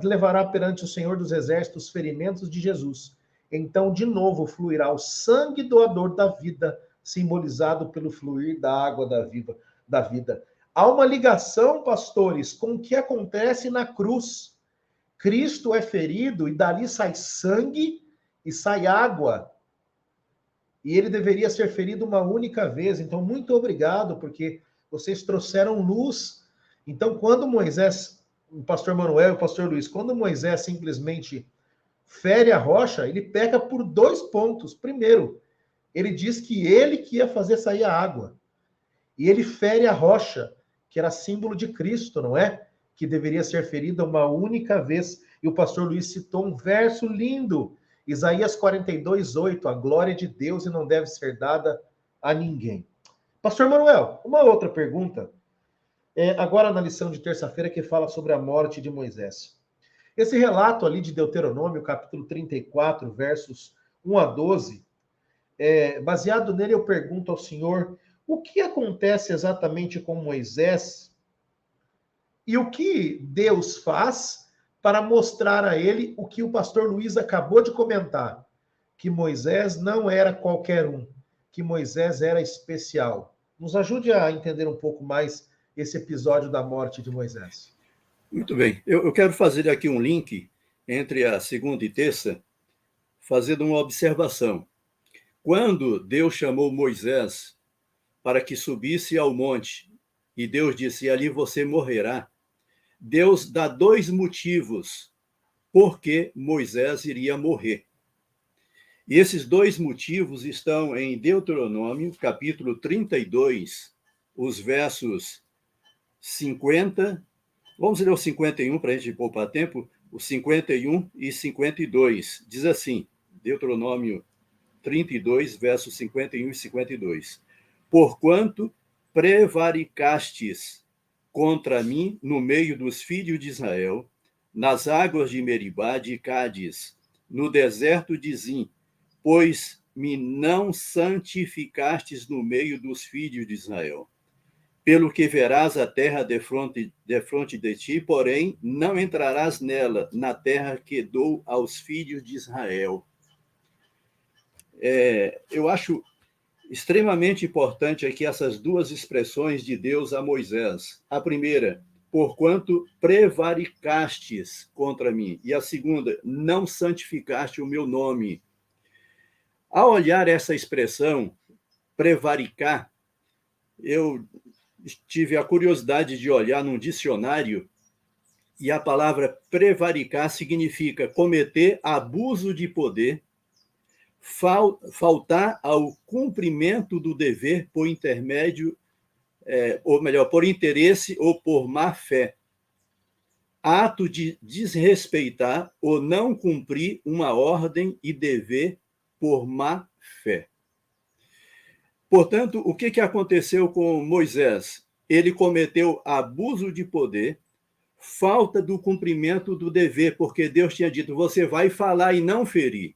levará perante o Senhor dos Exércitos os ferimentos de Jesus. Então, de novo, fluirá o sangue doador da vida, simbolizado pelo fluir da água da vida. Há uma ligação, pastores, com o que acontece na cruz. Cristo é ferido e dali sai sangue e sai água. E ele deveria ser ferido uma única vez. Então, muito obrigado, porque vocês trouxeram luz. Então, quando Moisés, o pastor Manuel e o pastor Luiz, quando Moisés simplesmente fere a rocha, ele peca por 2 pontos. Primeiro, ele diz que ele que ia fazer sair a água. E ele fere a rocha, que era símbolo de Cristo, não é? Que deveria ser ferida uma única vez. E o pastor Luiz citou um verso lindo, Isaías 42, 8, a glória de Deus e não deve ser dada a ninguém. Pastor Manuel, uma outra pergunta, agora na lição de terça-feira, que fala sobre a morte de Moisés. Esse relato ali de Deuteronômio, capítulo 34, versos 1 a 12, baseado nele, eu pergunto ao senhor: o que acontece exatamente com Moisés e o que Deus faz para mostrar a ele o que o pastor Luiz acabou de comentar, que Moisés não era qualquer um, que Moisés era especial. Nos ajude a entender um pouco mais esse episódio da morte de Moisés. Muito bem. Eu quero fazer aqui um link entre a segunda e terça, fazendo uma observação. Quando Deus chamou Moisés para que subisse ao monte, e Deus disse: ali você morrerá, Deus dá 2 motivos por que Moisés iria morrer. E esses 2 motivos estão em Deuteronômio, capítulo 32, os versos 50, vamos ler o 51 para a gente poupar tempo, o 51 e 52. Diz assim, Deuteronômio 32, versos 51 e 52. Porquanto prevaricastes contra mim no meio dos filhos de Israel, nas águas de Meribá de Cádiz, no deserto de Zim, pois me não santificastes no meio dos filhos de Israel. Pelo que verás a terra defronte de ti, porém não entrarás nela, na terra que dou aos filhos de Israel. Eu acho extremamente importante aqui essas duas expressões de Deus a Moisés. A primeira, porquanto prevaricastes contra mim. E a segunda, não santificaste o meu nome. Ao olhar essa expressão, prevaricar, eu tive a curiosidade de olhar num dicionário e a palavra prevaricar significa cometer abuso de poder, faltar ao cumprimento do dever por intermédio, ou melhor, por interesse ou por má fé. Ato de desrespeitar ou não cumprir uma ordem e dever por má fé. Portanto, o que aconteceu com Moisés? Ele cometeu abuso de poder, falta do cumprimento do dever, porque Deus tinha dito, você vai falar e não ferir.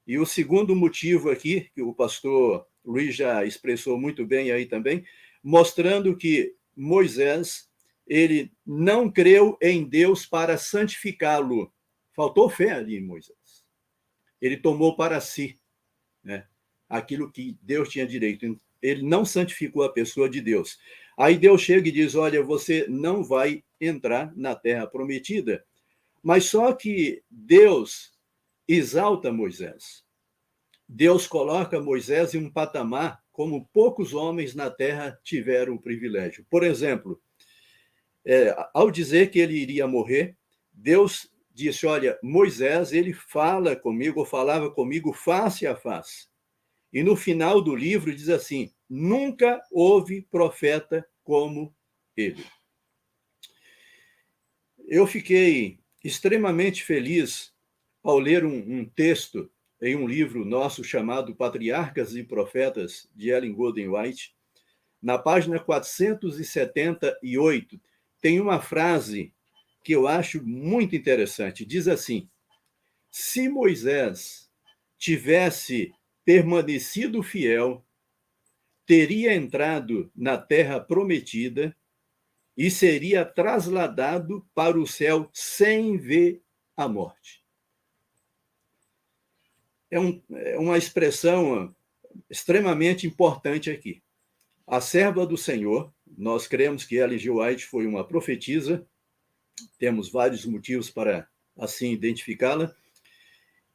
E o segundo motivo aqui, que o pastor Luiz já expressou muito bem aí também, mostrando que Moisés, ele não creu em Deus para santificá-lo. Faltou fé ali em Moisés. Ele tomou para si, né, aquilo que Deus tinha direito. Ele não santificou a pessoa de Deus. Aí Deus chega e diz, olha, você não vai entrar na terra prometida. Mas só que Deus exalta Moisés. Deus coloca Moisés em um patamar como poucos homens na terra tiveram o privilégio. Por exemplo, ao dizer que ele iria morrer, Deus disse, olha, Moisés, ele fala comigo, ou falava comigo face a face. E no final do livro diz assim, nunca houve profeta como ele. Eu fiquei extremamente feliz ao ler um texto em um livro nosso chamado Patriarcas e Profetas, de Ellen Golden White. Na página 478, tem uma frase que eu acho muito interessante. Diz assim, se Moisés tivesse permanecido fiel, teria entrado na terra prometida e seria trasladado para o céu sem ver a morte. É uma expressão extremamente importante aqui. A serva do Senhor, nós cremos que Ellen G. White foi uma profetisa, temos vários motivos para assim identificá-la,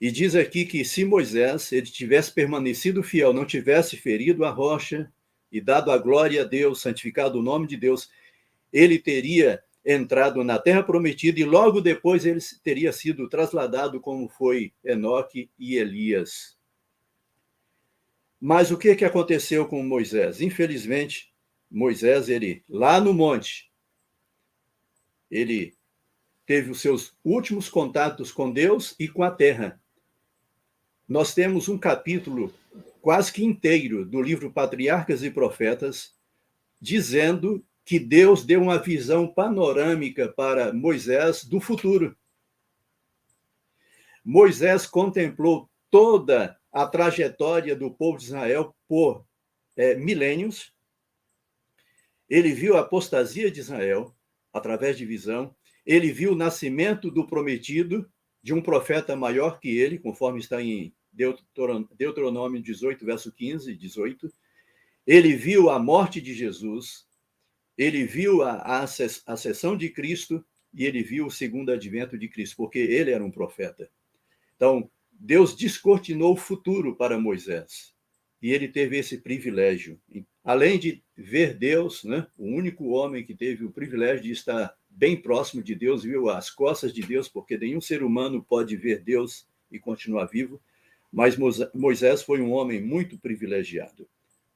e diz aqui que se Moisés ele tivesse permanecido fiel, não tivesse ferido a rocha e dado a glória a Deus, santificado o nome de Deus, ele teria entrado na terra prometida e logo depois ele teria sido trasladado como foi Enoque e Elias. Mas o que aconteceu com Moisés? Infelizmente, Moisés, ele lá no monte, ele teve os seus últimos contatos com Deus e com a terra. Nós temos um capítulo quase que inteiro do livro Patriarcas e Profetas, dizendo que Deus deu uma visão panorâmica para Moisés do futuro. Moisés contemplou toda a trajetória do povo de Israel por milênios. Ele viu a apostasia de Israel através de visão. Ele viu o nascimento do prometido de um profeta maior que ele, conforme está em Deuteronômio 18, verso 15 e 18. Ele viu a morte de Jesus, ele viu a ascensão de Cristo e ele viu o segundo advento de Cristo, porque ele era um profeta. Então, Deus descortinou o futuro para Moisés e ele teve esse privilégio. Além de ver Deus, né, o único homem que teve o privilégio de estar bem próximo de Deus, viu as costas de Deus, porque nenhum ser humano pode ver Deus e continuar vivo, mas Moisés foi um homem muito privilegiado.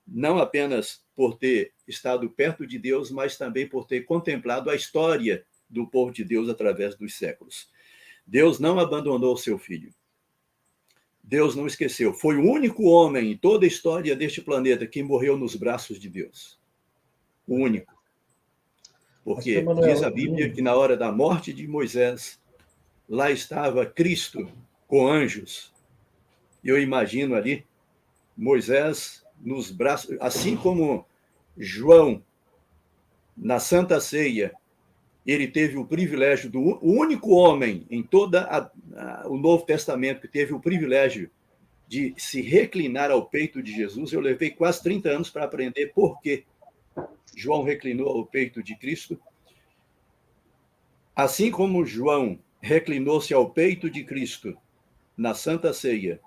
Não apenas por ter estado perto de Deus, mas também por ter contemplado a história do povo de Deus através dos séculos. Deus não abandonou seu filho. Deus não esqueceu. Foi o único homem em toda a história deste planeta que morreu nos braços de Deus. O único. Porque diz a Bíblia que na hora da morte de Moisés, lá estava Cristo com anjos. E eu imagino ali Moisés nos braços, assim como João, na Santa Ceia, ele teve o privilégio o único homem em toda o Novo Testamento que teve o privilégio de se reclinar ao peito de Jesus. Eu levei quase 30 anos para aprender por que João reclinou ao peito de Cristo. Assim como João reclinou-se ao peito de Cristo na Santa Ceia,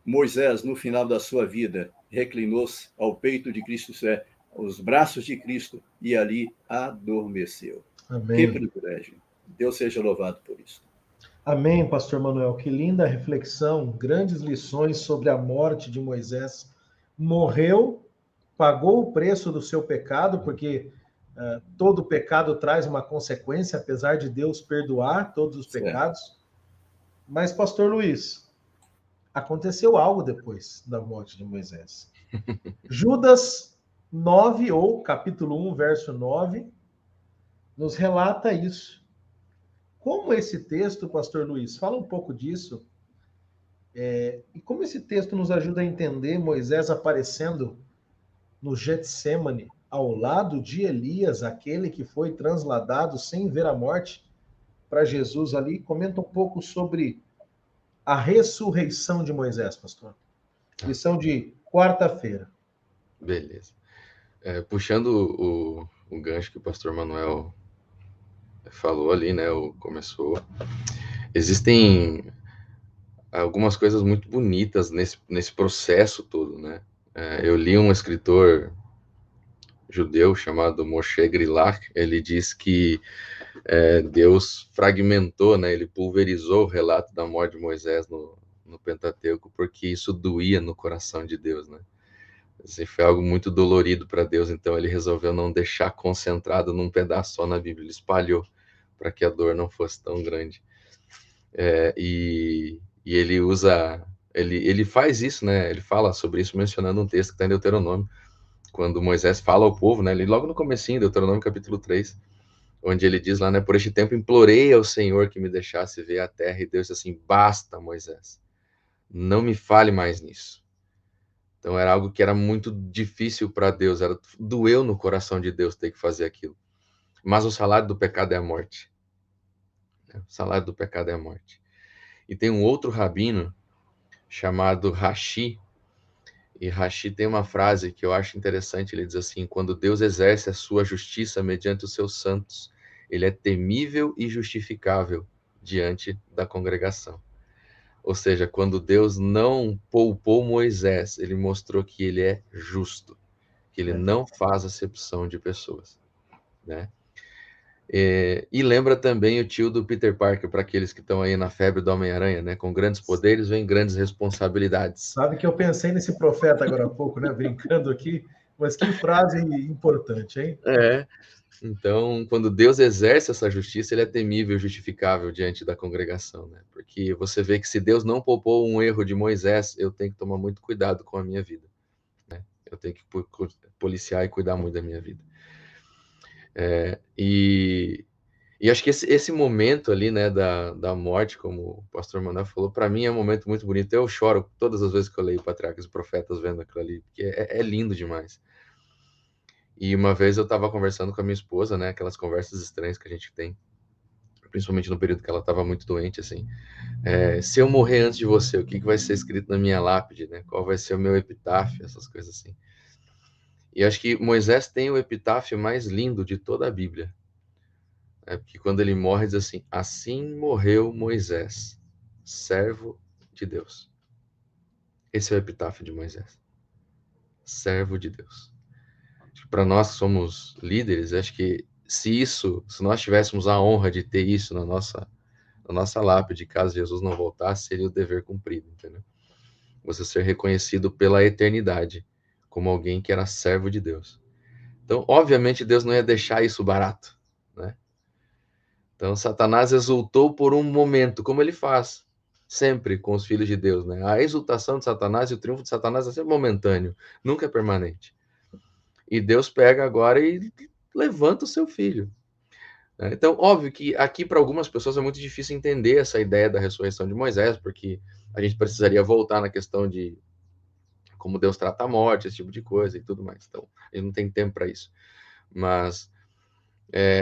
Moisés, no final da sua vida, reclinou-se ao peito de Cristo, isso é, aos braços de Cristo, e ali adormeceu. Amém. Que privilégio. Deus seja louvado por isso. Amém, pastor Manuel. Que linda reflexão, grandes lições sobre a morte de Moisés. Morreu, pagou o preço do seu pecado, porque todo pecado traz uma consequência, apesar de Deus perdoar todos os pecados. Mas, pastor Luiz, aconteceu algo depois da morte de Moisés. Judas 9, ou capítulo 1, verso 9, nos relata isso. Como esse texto, pastor Luiz, fala um pouco disso, e como esse texto nos ajuda a entender Moisés aparecendo no Getsêmani, ao lado de Elias, aquele que foi transladado sem ver a morte, para Jesus ali. Comenta um pouco sobre a ressurreição de Moisés, pastor. Lição de quarta-feira. Beleza. Puxando o gancho que o pastor Manuel falou ali, né, começou, existem algumas coisas muito bonitas nesse processo todo, né? Eu li um escritor judeu chamado Moshe Grilach. Ele diz que Deus fragmentou, né, ele pulverizou o relato da morte de Moisés no Pentateuco, porque isso doía no coração de Deus, né? Assim, foi algo muito dolorido para Deus, então ele resolveu não deixar concentrado num pedaço só na Bíblia, ele espalhou para que a dor não fosse tão grande. E ele usa, ele faz isso, né? Ele fala sobre isso mencionando um texto que está em Deuteronômio, quando Moisés fala ao povo, né? Ele logo no comecinho, Deuteronômio capítulo 3, onde ele diz lá, né? Por este tempo implorei ao Senhor que me deixasse ver a terra, e Deus disse assim: basta, Moisés, não me fale mais nisso. Então era algo que era muito difícil para Deus, doeu no coração de Deus ter que fazer aquilo. Mas o salário do pecado é a morte. O salário do pecado é a morte. E tem um outro rabino chamado Rashi, e Rashi tem uma frase que eu acho interessante. Ele diz assim: quando Deus exerce a sua justiça mediante os seus santos, ele é temível e justificável diante da congregação. Ou seja, quando Deus não poupou Moisés, ele mostrou que ele é justo, que ele não faz acepção de pessoas, né? E lembra também o tio do Peter Parker, para aqueles que estão aí na febre do Homem-Aranha, né? Com grandes poderes vem grandes responsabilidades. Sabe que eu pensei nesse profeta agora há pouco, né? Brincando aqui, mas que frase importante, hein? Então, quando Deus exerce essa justiça, ele é temível e justificável diante da congregação, né? Porque você vê que se Deus não poupou um erro de Moisés, eu tenho que tomar muito cuidado com a minha vida, né? Eu tenho que policiar e cuidar muito da minha vida. E acho que esse momento ali, né, da morte, como o pastor Manuel falou, para mim é um momento muito bonito. Eu choro todas as vezes que eu leio Patriarcas e Profetas vendo aquilo ali, porque é lindo demais. E uma vez eu estava conversando com a minha esposa, né, aquelas conversas estranhas que a gente tem, principalmente no período que ela estava muito doente, assim. Se eu morrer antes de você, o que vai ser escrito na minha lápide, né? Qual vai ser o meu epitáfio, essas coisas assim. E acho que Moisés tem o epitáfio mais lindo de toda a Bíblia. Porque quando ele morre, diz assim: assim morreu Moisés, servo de Deus. Esse é o epitáfio de Moisés. Servo de Deus. Para nós que somos líderes, acho que se nós tivéssemos a honra de ter isso na nossa lápide, caso Jesus não voltasse, seria o dever cumprido, entendeu? Você ser reconhecido pela eternidade como alguém que era servo de Deus. Então, obviamente, Deus não ia deixar isso barato, né? Então, Satanás exultou por um momento, como ele faz. sempre com os filhos de Deus, né? A exultação de Satanás e o triunfo de Satanás é sempre momentâneo, nunca é permanente. E Deus pega agora e levanta o seu filho. Então, óbvio que aqui para algumas pessoas é muito difícil entender essa ideia da ressurreição de Moisés, porque a gente precisaria voltar na questão de como Deus trata a morte, esse tipo de coisa e tudo mais. Então, ele não tem tempo para isso. Mas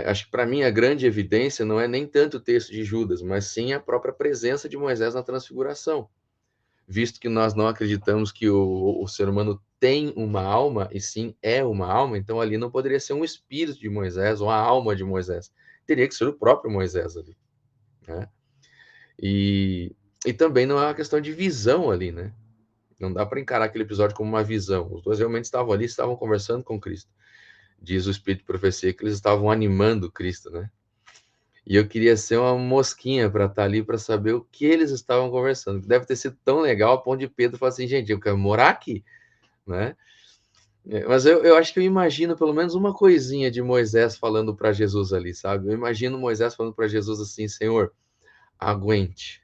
acho que para mim a grande evidência não é nem tanto o texto de Judas, mas sim a própria presença de Moisés na transfiguração. Visto que nós não acreditamos que o ser humano tem uma alma, e sim é uma alma, então ali não poderia ser um espírito de Moisés ou a alma de Moisés. Teria que ser o próprio Moisés ali, né? E também não é uma questão de visão ali, né? Não dá para encarar aquele episódio como uma visão. Os dois realmente estavam ali, estavam conversando com Cristo. Diz o Espírito de Profecia que eles estavam animando Cristo, né? E eu queria ser uma mosquinha para estar ali para saber o que eles estavam conversando. Deve ter sido tão legal a ponto de Pedro falar assim, gente, eu quero morar aqui, né? Mas eu acho que eu imagino pelo menos uma coisinha de Moisés falando para Jesus ali, sabe? Eu imagino Moisés falando para Jesus assim, Senhor, aguente.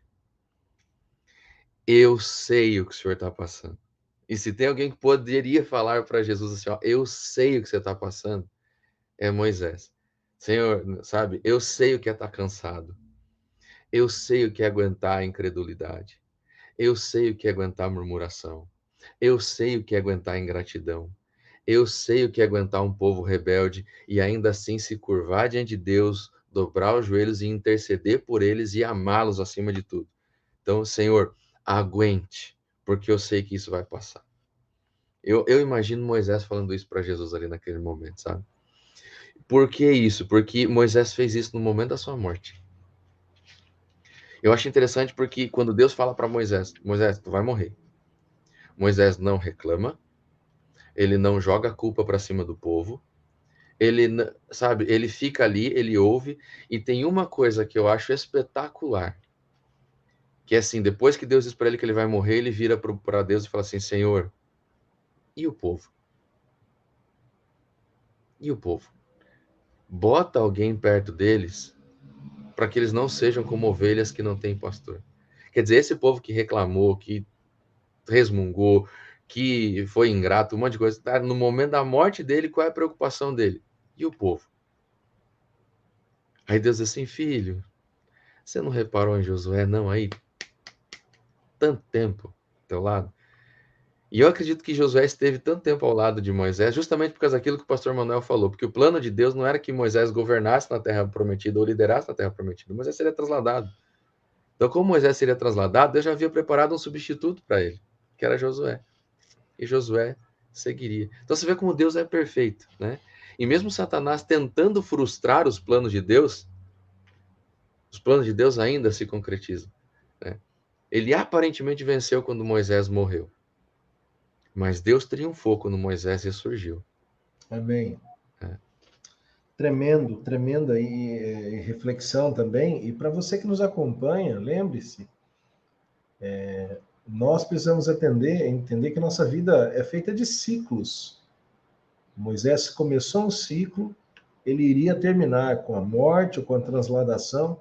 Eu sei o que o Senhor está passando. E se tem alguém que poderia falar para Jesus assim, ó, eu sei o que você está passando, é Moisés. Senhor, sabe? Eu sei o que é estar cansado. Eu sei o que é aguentar a incredulidade. Eu sei o que é aguentar a murmuração. Eu sei o que é aguentar a ingratidão. Eu sei o que é aguentar um povo rebelde e ainda assim se curvar diante de Deus, dobrar os joelhos e interceder por eles e amá-los acima de tudo. Então, Senhor, aguente, porque eu sei que isso vai passar. Eu imagino Moisés falando isso para Jesus ali naquele momento, sabe? Por que isso? Porque Moisés fez isso no momento da sua morte. Eu acho interessante porque quando Deus fala para Moisés, Moisés, tu vai morrer. Moisés não reclama, ele não joga a culpa para cima do povo, ele, sabe, ele fica ali, ele ouve, e tem uma coisa que eu acho espetacular, que é assim, depois que Deus diz para ele que ele vai morrer, ele vira para Deus e fala assim, Senhor, e o povo? E o povo? Bota alguém perto deles para que eles não sejam como ovelhas que não têm pastor. Quer dizer, esse povo que reclamou, que resmungou, que foi ingrato, um monte de coisa, tá? No momento da morte dele, qual é a preocupação dele? E o povo? Aí Deus diz assim, filho, você não reparou em Josué, não, aí? Tanto tempo ao teu lado. E eu acredito que Josué esteve tanto tempo ao lado de Moisés, justamente por causa daquilo que o pastor Manuel falou, porque o plano de Deus não era que Moisés governasse na terra prometida ou liderasse na terra prometida, Moisés seria trasladado. Então, como Moisés seria trasladado, Deus já havia preparado um substituto para ele, que era Josué. E Josué seguiria. Então você vê como Deus é perfeito, né? E mesmo Satanás tentando frustrar os planos de Deus ainda se concretizam, né? Ele aparentemente venceu quando Moisés morreu, mas Deus triunfou quando Moisés ressurgiu. Amém. Tremenda reflexão também. E para você que nos acompanha, lembre-se, nós precisamos entender que nossa vida é feita de ciclos. Moisés começou um ciclo, ele iria terminar com a morte ou com a transladação,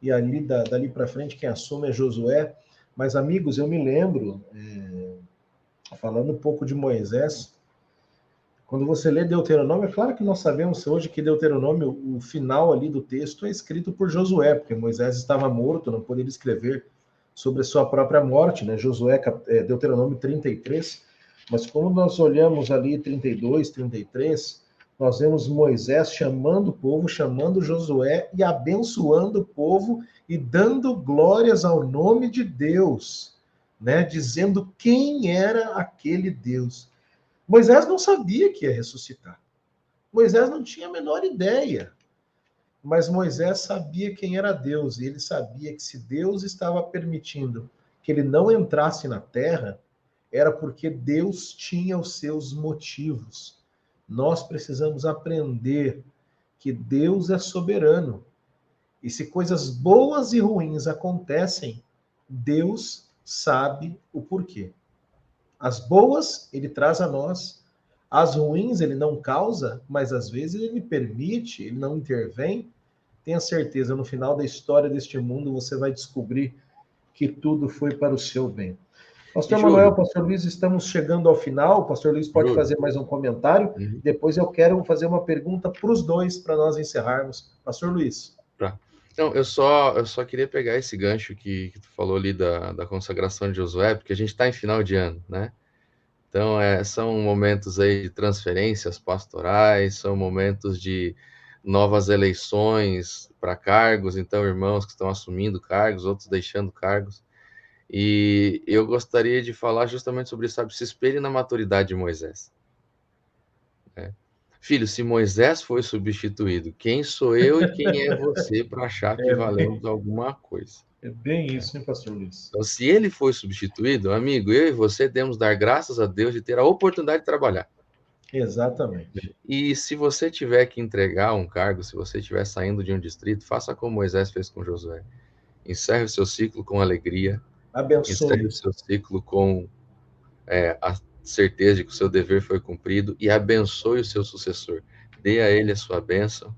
e ali dali para frente quem assume é Josué. Mas, amigos, eu me lembro, falando um pouco de Moisés, quando você lê Deuteronômio, é claro que nós sabemos hoje que Deuteronômio, o final ali do texto é escrito por Josué, porque Moisés estava morto, não poderia escrever sobre a sua própria morte, né? Josué, Deuteronômio 33, mas quando nós olhamos ali 32, 33, nós vemos Moisés chamando o povo, chamando Josué e abençoando o povo e dando glórias ao nome de Deus, né? Dizendo quem era aquele Deus. Moisés não sabia que ia ressuscitar. Moisés não tinha a menor ideia. Mas Moisés sabia quem era Deus, e ele sabia que se Deus estava permitindo que ele não entrasse na terra, era porque Deus tinha os seus motivos. Nós precisamos aprender que Deus é soberano. E se coisas boas e ruins acontecem, Deus sabe o porquê. As boas ele traz a nós, as ruins ele não causa, mas às vezes ele permite, ele não intervém. Tenha certeza, no final da história deste mundo você vai descobrir que tudo foi para o seu bem. Pastor Júlio, Manuel, Pastor Luiz, estamos chegando ao final. O Pastor Luiz pode Júlio. fazer mais um comentário. Depois eu quero fazer uma pergunta para os dois, para nós encerrarmos. Pastor Luiz. Tá. Então, eu só queria pegar esse gancho que tu falou ali da consagração de Josué, porque a gente está em final de ano, né? Então, são momentos aí de transferências pastorais, são momentos de novas eleições para cargos, então, irmãos que estão assumindo cargos, outros deixando cargos. E eu gostaria de falar justamente sobre isso, sabe? Se espelhe na maturidade de Moisés. Filho, se Moisés foi substituído, quem sou eu e quem é você para achar que valemos alguma coisa? É bem isso, hein, Pastor Luiz? Então, se ele foi substituído, amigo, eu e você devemos dar graças a Deus de ter a oportunidade de trabalhar. Exatamente. E se você tiver que entregar um cargo, se você estiver saindo de um distrito, faça como Moisés fez com Josué. Encerre o seu ciclo com alegria. Encerre Abençoe. o seu ciclo com a certeza de que o seu dever foi cumprido e abençoe o seu sucessor. Dê a ele a sua bênção,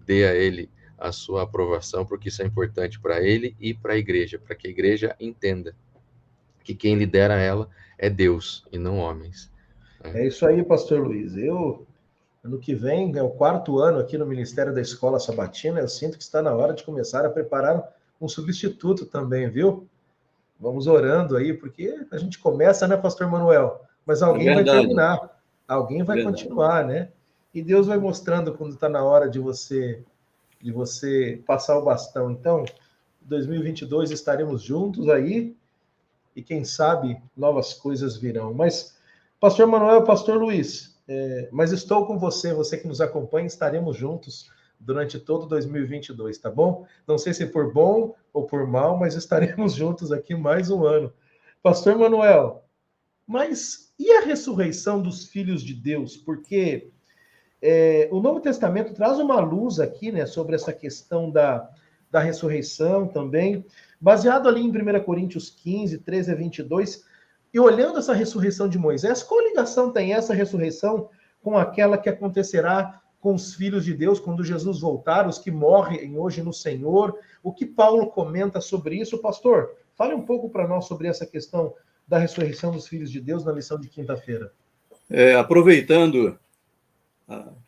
dê a ele a sua aprovação, porque isso é importante para ele e para a igreja, para que a igreja entenda que quem lidera ela é Deus e não homens. É isso aí, Pastor Luiz. Ano que vem, é o 4º ano aqui no Ministério da Escola Sabatina, eu sinto que está na hora de começar a preparar um substituto também, viu? Vamos orando aí, porque a gente começa, né, Pastor Manuel? Mas alguém vai terminar, alguém vai continuar, né? E Deus vai mostrando quando está na hora de você passar o bastão. Então, 2022 estaremos juntos aí e quem sabe novas coisas virão. Mas, Pastor Manuel, Pastor Luiz, mas estou com você, você que nos acompanha, estaremos juntos durante todo 2022, tá bom? Não sei se por bom ou por mal, mas estaremos juntos aqui mais um ano. Pastor Manuel, mas e a ressurreição dos filhos de Deus? Porque o Novo Testamento traz uma luz aqui, né, sobre essa questão da ressurreição também, baseado ali em 1 Coríntios 15, 13 a 22, e olhando essa ressurreição de Moisés, qual ligação tem essa ressurreição com aquela que acontecerá com os filhos de Deus quando Jesus voltar, os que morrem hoje no Senhor? O que Paulo comenta sobre isso? Pastor, fale um pouco para nós sobre essa questão da ressurreição dos filhos de Deus na lição de quinta-feira. Aproveitando,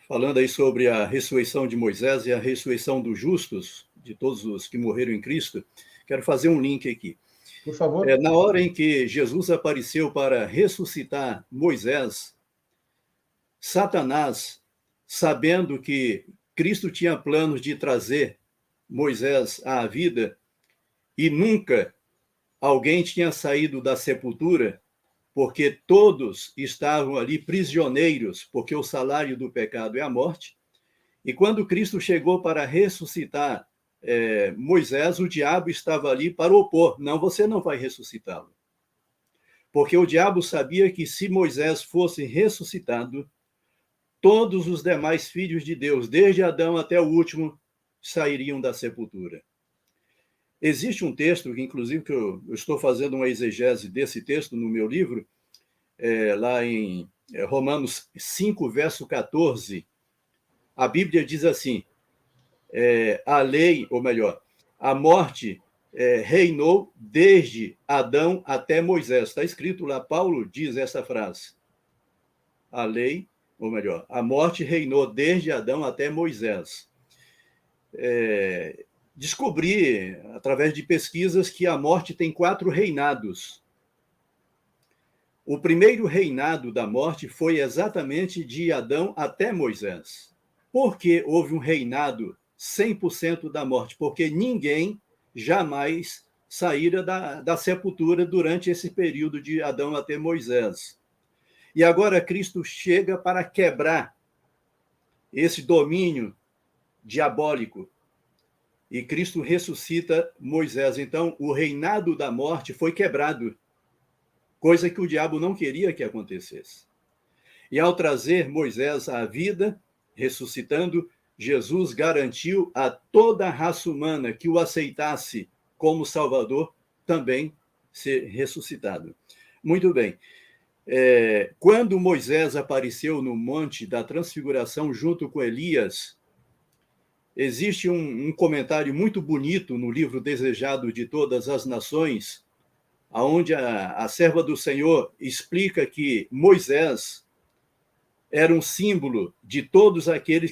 falando aí sobre a ressurreição de Moisés e a ressurreição dos justos, de todos os que morreram em Cristo, quero fazer um link aqui. Por favor. Na hora em que Jesus apareceu para ressuscitar Moisés, Satanás, sabendo que Cristo tinha planos de trazer Moisés à vida e nunca alguém tinha saído da sepultura, porque todos estavam ali prisioneiros, porque o salário do pecado é a morte. E quando Cristo chegou para ressuscitar Moisés, o diabo estava ali para opor. Não, você não vai ressuscitá-lo. Porque o diabo sabia que se Moisés fosse ressuscitado, todos os demais filhos de Deus, desde Adão até o último, sairiam da sepultura. Existe um texto, inclusive, que eu estou fazendo uma exegese desse texto no meu livro, lá em Romanos 5, verso 14. A Bíblia diz assim, a lei, ou melhor, a morte reinou desde Adão até Moisés. Está escrito lá, Paulo diz essa frase. A lei, ou melhor, a morte reinou desde Adão até Moisés. Descobri, através de pesquisas, que a morte tem 4 reinados. O primeiro reinado da morte foi exatamente de Adão até Moisés. Por que houve um reinado 100% da morte? Porque ninguém jamais saíra da sepultura durante esse período de Adão até Moisés. E agora Cristo chega para quebrar esse domínio diabólico. E Cristo ressuscita Moisés. Então, o reinado da morte foi quebrado, coisa que o diabo não queria que acontecesse. E ao trazer Moisés à vida, ressuscitando, Jesus garantiu a toda a raça humana que o aceitasse como Salvador também ser ressuscitado. Muito bem. Quando Moisés apareceu no Monte da Transfiguração junto com Elias, existe um comentário muito bonito no livro Desejado de Todas as Nações, onde a serva do Senhor explica que Moisés era um símbolo de todos aqueles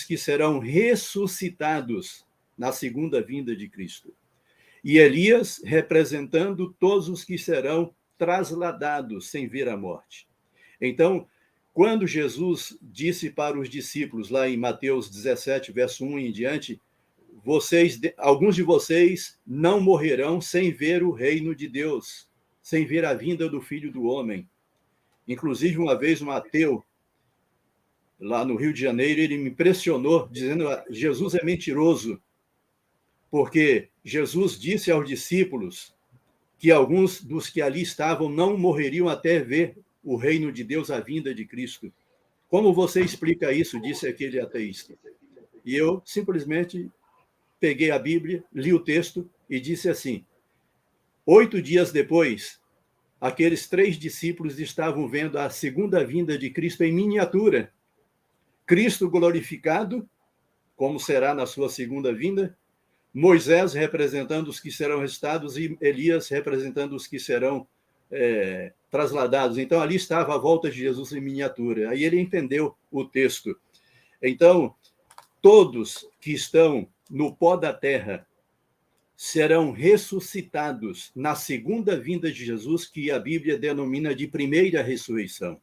que serão ressuscitados na segunda vinda de Cristo. E Elias representando todos os que serão trasladados sem ver a morte. Então, quando Jesus disse para os discípulos, lá em Mateus 17, verso 1 em diante, alguns de vocês não morrerão sem ver o reino de Deus, sem ver a vinda do Filho do Homem. Inclusive, uma vez um ateu, lá no Rio de Janeiro, ele me impressionou, dizendo: Jesus é mentiroso, porque Jesus disse aos discípulos que alguns dos que ali estavam não morreriam até ver o reino de Deus, a vinda de Cristo. Como você explica isso? Disse aquele ateísta. E eu simplesmente peguei a Bíblia, li o texto e disse assim: 8 dias depois, aqueles 3 discípulos estavam vendo a segunda vinda de Cristo em miniatura. Cristo glorificado, como será na sua segunda vinda, Moisés representando os que serão ressuscitados e Elias representando os que serão trasladados. Então, ali estava a volta de Jesus em miniatura. Aí ele entendeu o texto. Então, todos que estão no pó da terra serão ressuscitados na segunda vinda de Jesus, que a Bíblia denomina de primeira ressurreição.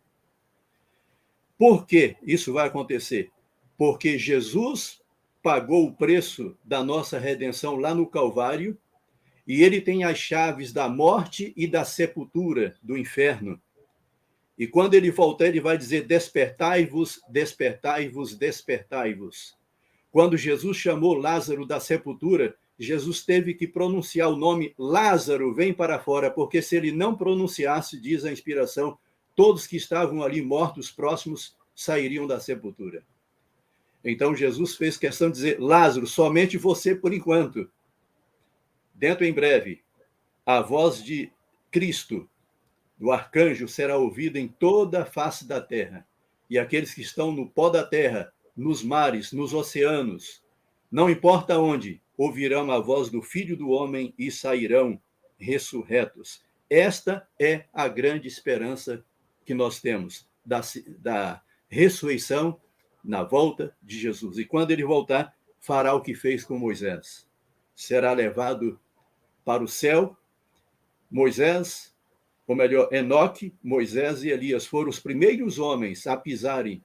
Por que isso vai acontecer? Porque Jesus pagou o preço da nossa redenção lá no Calvário, e ele tem as chaves da morte e da sepultura, do inferno. E quando ele voltar, ele vai dizer: despertai-vos, despertai-vos, despertai-vos. Quando Jesus chamou Lázaro da sepultura, Jesus teve que pronunciar o nome Lázaro, vem para fora, porque se ele não pronunciasse, diz a inspiração, todos que estavam ali mortos, próximos, sairiam da sepultura. Então Jesus fez questão de dizer: Lázaro, somente você por enquanto. Dentro em breve, a voz de Cristo, do arcanjo, será ouvida em toda a face da terra. E aqueles que estão no pó da terra, nos mares, nos oceanos, não importa onde, ouvirão a voz do Filho do Homem e sairão ressurretos. Esta é a grande esperança que nós temos da ressurreição na volta de Jesus. E quando ele voltar, fará o que fez com Moisés. Será levado para o céu. Moisés, ou melhor, Enoque, Moisés e Elias foram os primeiros homens a pisarem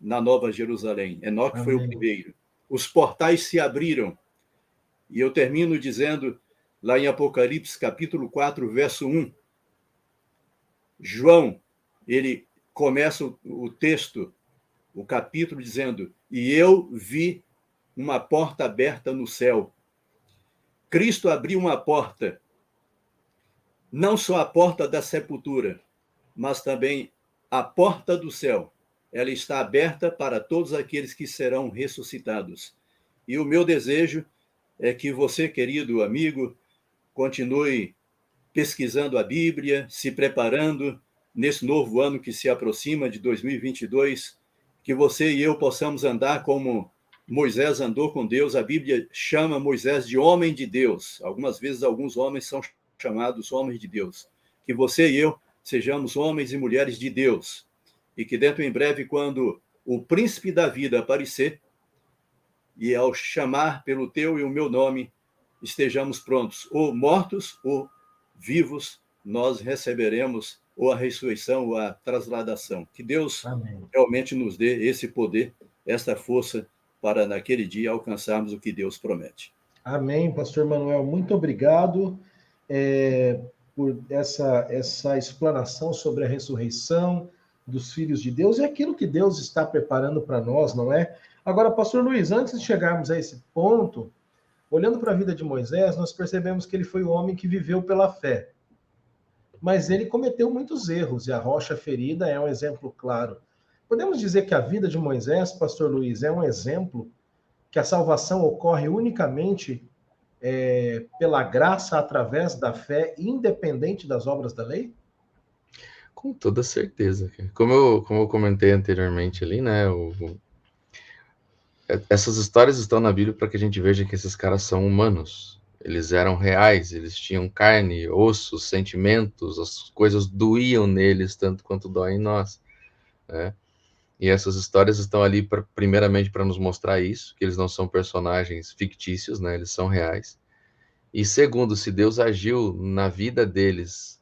na Nova Jerusalém. Enoque Amém. Foi o primeiro. Os portais se abriram. E eu termino dizendo, lá em Apocalipse, capítulo 4, verso 1, João, ele começa o texto, o capítulo, dizendo: e eu vi uma porta aberta no céu. Cristo abriu uma porta, não só a porta da sepultura, mas também a porta do céu. Ela está aberta para todos aqueles que serão ressuscitados. E o meu desejo é que você, querido amigo, continue pesquisando a Bíblia, se preparando nesse novo ano que se aproxima, de 2022, que você e eu possamos andar como Moisés andou com Deus. A Bíblia chama Moisés de homem de Deus. Algumas vezes, alguns homens são chamados homens de Deus. Que você e eu sejamos homens e mulheres de Deus. E que dentro em breve, quando o príncipe da vida aparecer, e ao chamar pelo teu e o meu nome, estejamos prontos, ou mortos ou vivos, nós receberemos ou a ressurreição ou a trasladação. Que Deus Amém. Realmente nos dê esse poder, essa força, para naquele dia alcançarmos o que Deus promete. Amém, pastor Manuel. Muito obrigado por essa explanação sobre a ressurreição dos filhos de Deus e aquilo que Deus está preparando para nós, não é? Agora, pastor Luiz, antes de chegarmos a esse ponto, olhando para a vida de Moisés, nós percebemos que ele foi o homem que viveu pela fé. Mas ele cometeu muitos erros, e a rocha ferida é um exemplo claro. Podemos dizer que a vida de Moisés, pastor Luiz, é um exemplo que a salvação ocorre unicamente pela graça através da fé, independente das obras da lei? Com toda certeza. Como eu comentei anteriormente ali, né? essas histórias estão na Bíblia para que a gente veja que esses caras são humanos. Eles eram reais, eles tinham carne, ossos, sentimentos, as coisas doíam neles tanto quanto doem em nós, né? E essas histórias estão ali primeiramente para nos mostrar isso, que eles não são personagens fictícios, né? Eles são reais. E segundo, se Deus agiu na vida deles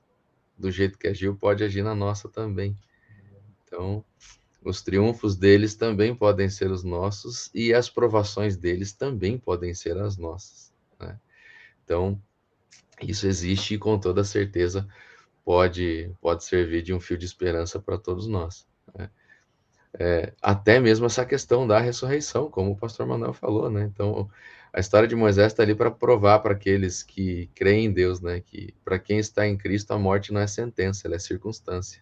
do jeito que agiu, pode agir na nossa também. Então, os triunfos deles também podem ser os nossos e as provações deles também podem ser as nossas, né? Então, isso existe e com toda certeza pode servir de um fio de esperança para todos nós, né? Até mesmo essa questão da ressurreição, como o pastor Manuel falou, né? Então, a história de Moisés está ali para provar para aqueles que creem em Deus, né? Que para quem está em Cristo, a morte não é sentença, ela é circunstância.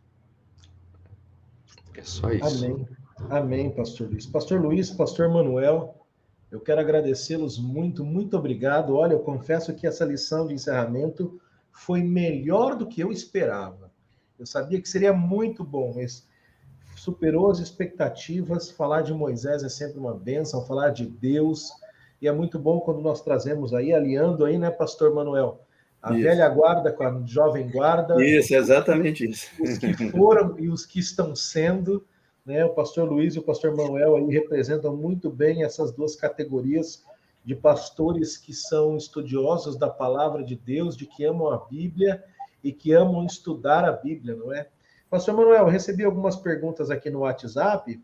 É só isso. Amém. Amém, pastor Luiz. Pastor Luiz, pastor Manuel, eu quero agradecê-los muito, muito obrigado. Olha, eu confesso que essa lição de encerramento foi melhor do que eu esperava. Eu sabia que seria muito bom, mas superou as expectativas. Falar de Moisés é sempre uma bênção, falar de Deus. E é muito bom quando nós trazemos aí, aliando aí, né, pastor Manuel? A Isso. velha guarda com a jovem guarda. Isso, exatamente isso. Os que foram e os que estão sendo, né? O pastor Luiz e o pastor Manuel aí representam muito bem essas duas categorias de pastores que são estudiosos da palavra de Deus, de que amam a Bíblia e que amam estudar a Bíblia, não é? Pastor Manuel, eu recebi algumas perguntas aqui no WhatsApp,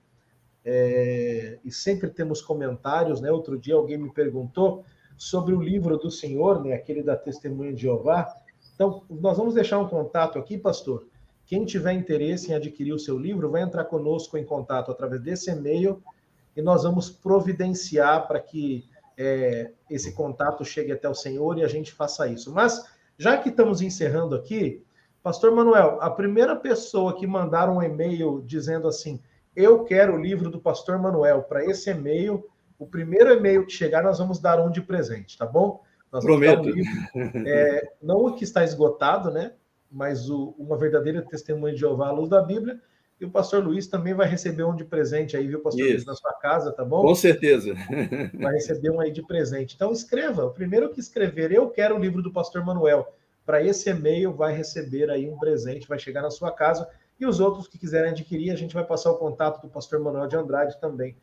e sempre temos comentários, né? Outro dia alguém me perguntou sobre o livro do Senhor, né? Aquele da Testemunha de Jeová. Então, nós vamos deixar um contato aqui, pastor. Quem tiver interesse em adquirir o seu livro, vai entrar conosco em contato através desse e-mail e nós vamos providenciar para que esse contato chegue até o Senhor e a gente faça isso. Mas, já que estamos encerrando aqui, pastor Manuel, a primeira pessoa que mandar um e-mail dizendo assim, eu quero o livro do pastor Manuel, para esse e-mail, o primeiro e-mail que chegar, nós vamos dar um de presente, tá bom? Nós vamos Prometo. dar um livro, não o que está esgotado, né? Mas uma verdadeira testemunha de Jeová à luz da Bíblia. E o pastor Luiz também vai receber um de presente aí, viu, pastor Isso. Luiz, na sua casa, tá bom? Com certeza. Vai receber um aí de presente. Então, escreva. O primeiro que escrever, eu quero o livro do pastor Manuel. Para esse e-mail, vai receber aí um presente, vai chegar na sua casa. E os outros que quiserem adquirir, a gente vai passar o contato do pastor Manuel de Andrade também.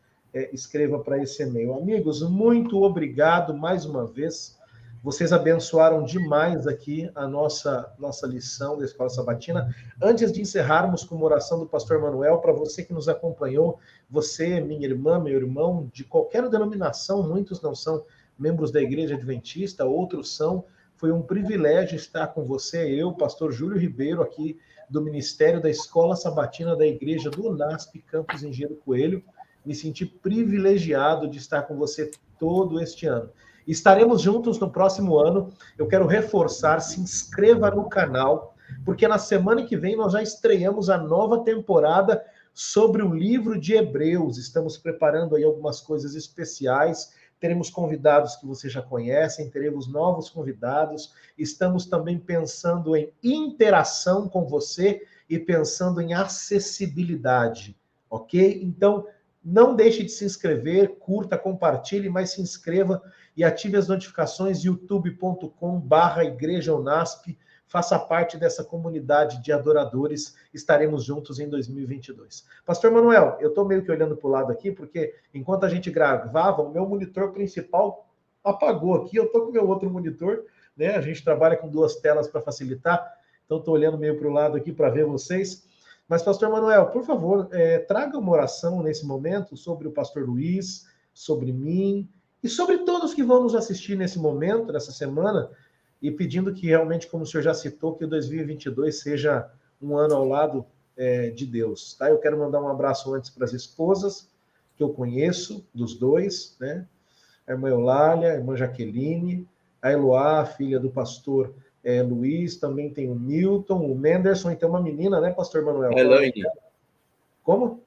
Escreva para esse e-mail. Amigos, muito obrigado mais uma vez. Vocês abençoaram demais aqui a nossa lição da Escola Sabatina. Antes de encerrarmos com uma oração do pastor Manuel, para você que nos acompanhou, você, minha irmã, meu irmão, de qualquer denominação, muitos não são membros da Igreja Adventista, outros são. Foi um privilégio estar com você, eu, pastor Júlio Ribeiro, aqui do Ministério da Escola Sabatina da Igreja do UNASP, Campus Engenheiro Coelho. Me senti privilegiado de estar com você todo este ano. Estaremos juntos no próximo ano. Eu quero reforçar, se inscreva no canal, porque na semana que vem nós já estreamos a nova temporada sobre o livro de Hebreus. Estamos preparando aí algumas coisas especiais. Teremos convidados que vocês já conhecem, teremos novos convidados. Estamos também pensando em interação com você e pensando em acessibilidade, ok? Então, não deixe de se inscrever, curta, compartilhe, mas se inscreva e ative as notificações youtube.com/Igreja Unasp. Faça parte dessa comunidade de adoradores. Estaremos juntos em 2022. Pastor Manuel, eu estou meio que olhando para o lado aqui, porque enquanto a gente gravava, o meu monitor principal apagou aqui. Eu estou com o meu outro monitor, né? A gente trabalha com duas telas para facilitar, então estou olhando meio para o lado aqui para ver vocês. Mas, pastor Manuel, por favor, traga uma oração nesse momento sobre o pastor Luiz, sobre mim e sobre todos que vão nos assistir nesse momento, nessa semana, e pedindo que realmente, como o senhor já citou, que o 2022 seja um ano ao lado de Deus. Tá? Eu quero mandar um abraço antes para as esposas, que eu conheço, dos dois, né? A irmã Eulália, a irmã Jaqueline, a Eloá, a filha do pastor Luiz, também tem o Milton, o Menderson, e tem uma menina, né, pastor Manuel? Elaine. Como?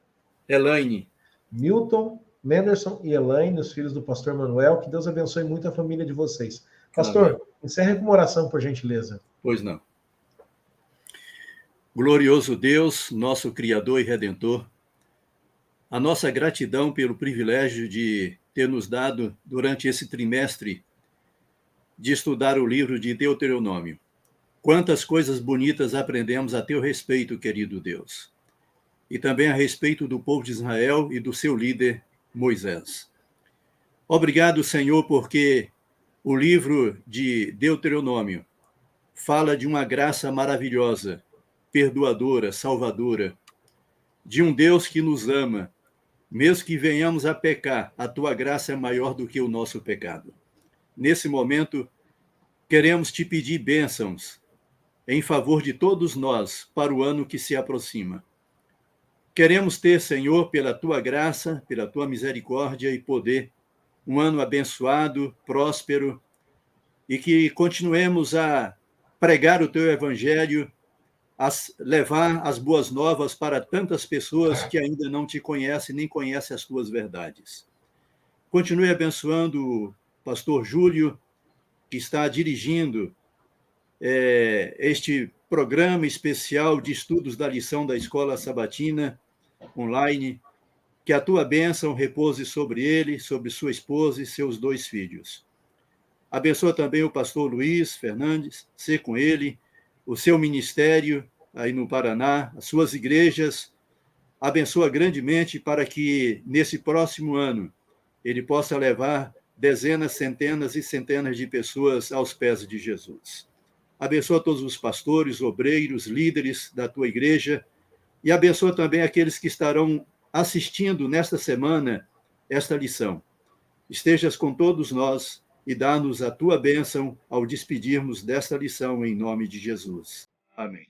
Elaine. Milton, Menderson e Elaine, os filhos do pastor Manuel. Que Deus abençoe muito a família de vocês. Pastor, amém. Encerre com uma oração, por gentileza. Pois não. Glorioso Deus, nosso Criador e Redentor, a nossa gratidão pelo privilégio de ter nos dado durante esse trimestre de estudar o livro de Deuteronômio. Quantas coisas bonitas aprendemos a teu respeito, querido Deus. E também a respeito do povo de Israel e do seu líder, Moisés. Obrigado, Senhor, porque o livro de Deuteronômio fala de uma graça maravilhosa, perdoadora, salvadora, de um Deus que nos ama. Mesmo que venhamos a pecar, a tua graça é maior do que o nosso pecado. Nesse momento, queremos te pedir bênçãos em favor de todos nós para o ano que se aproxima. Queremos ter, Senhor, pela tua graça, pela tua misericórdia e poder, um ano abençoado, próspero, e que continuemos a pregar o teu evangelho, a levar as boas novas para tantas pessoas que ainda não te conhecem, nem conhecem as tuas verdades. Continue abençoando o pastor Júlio, que está dirigindo este programa especial de estudos da lição da Escola Sabatina online, que a tua bênção repouse sobre ele, sobre sua esposa e seus 2 filhos. Abençoa também o pastor Luiz Fernandes, ser com ele, o seu ministério aí no Paraná, as suas igrejas. Abençoa grandemente para que, nesse próximo ano, ele possa levar dezenas, centenas e centenas de pessoas aos pés de Jesus. Abençoa todos os pastores, obreiros, líderes da tua igreja e abençoa também aqueles que estarão assistindo nesta semana esta lição. Estejas com todos nós e dá-nos a tua bênção ao despedirmos desta lição em nome de Jesus. Amém.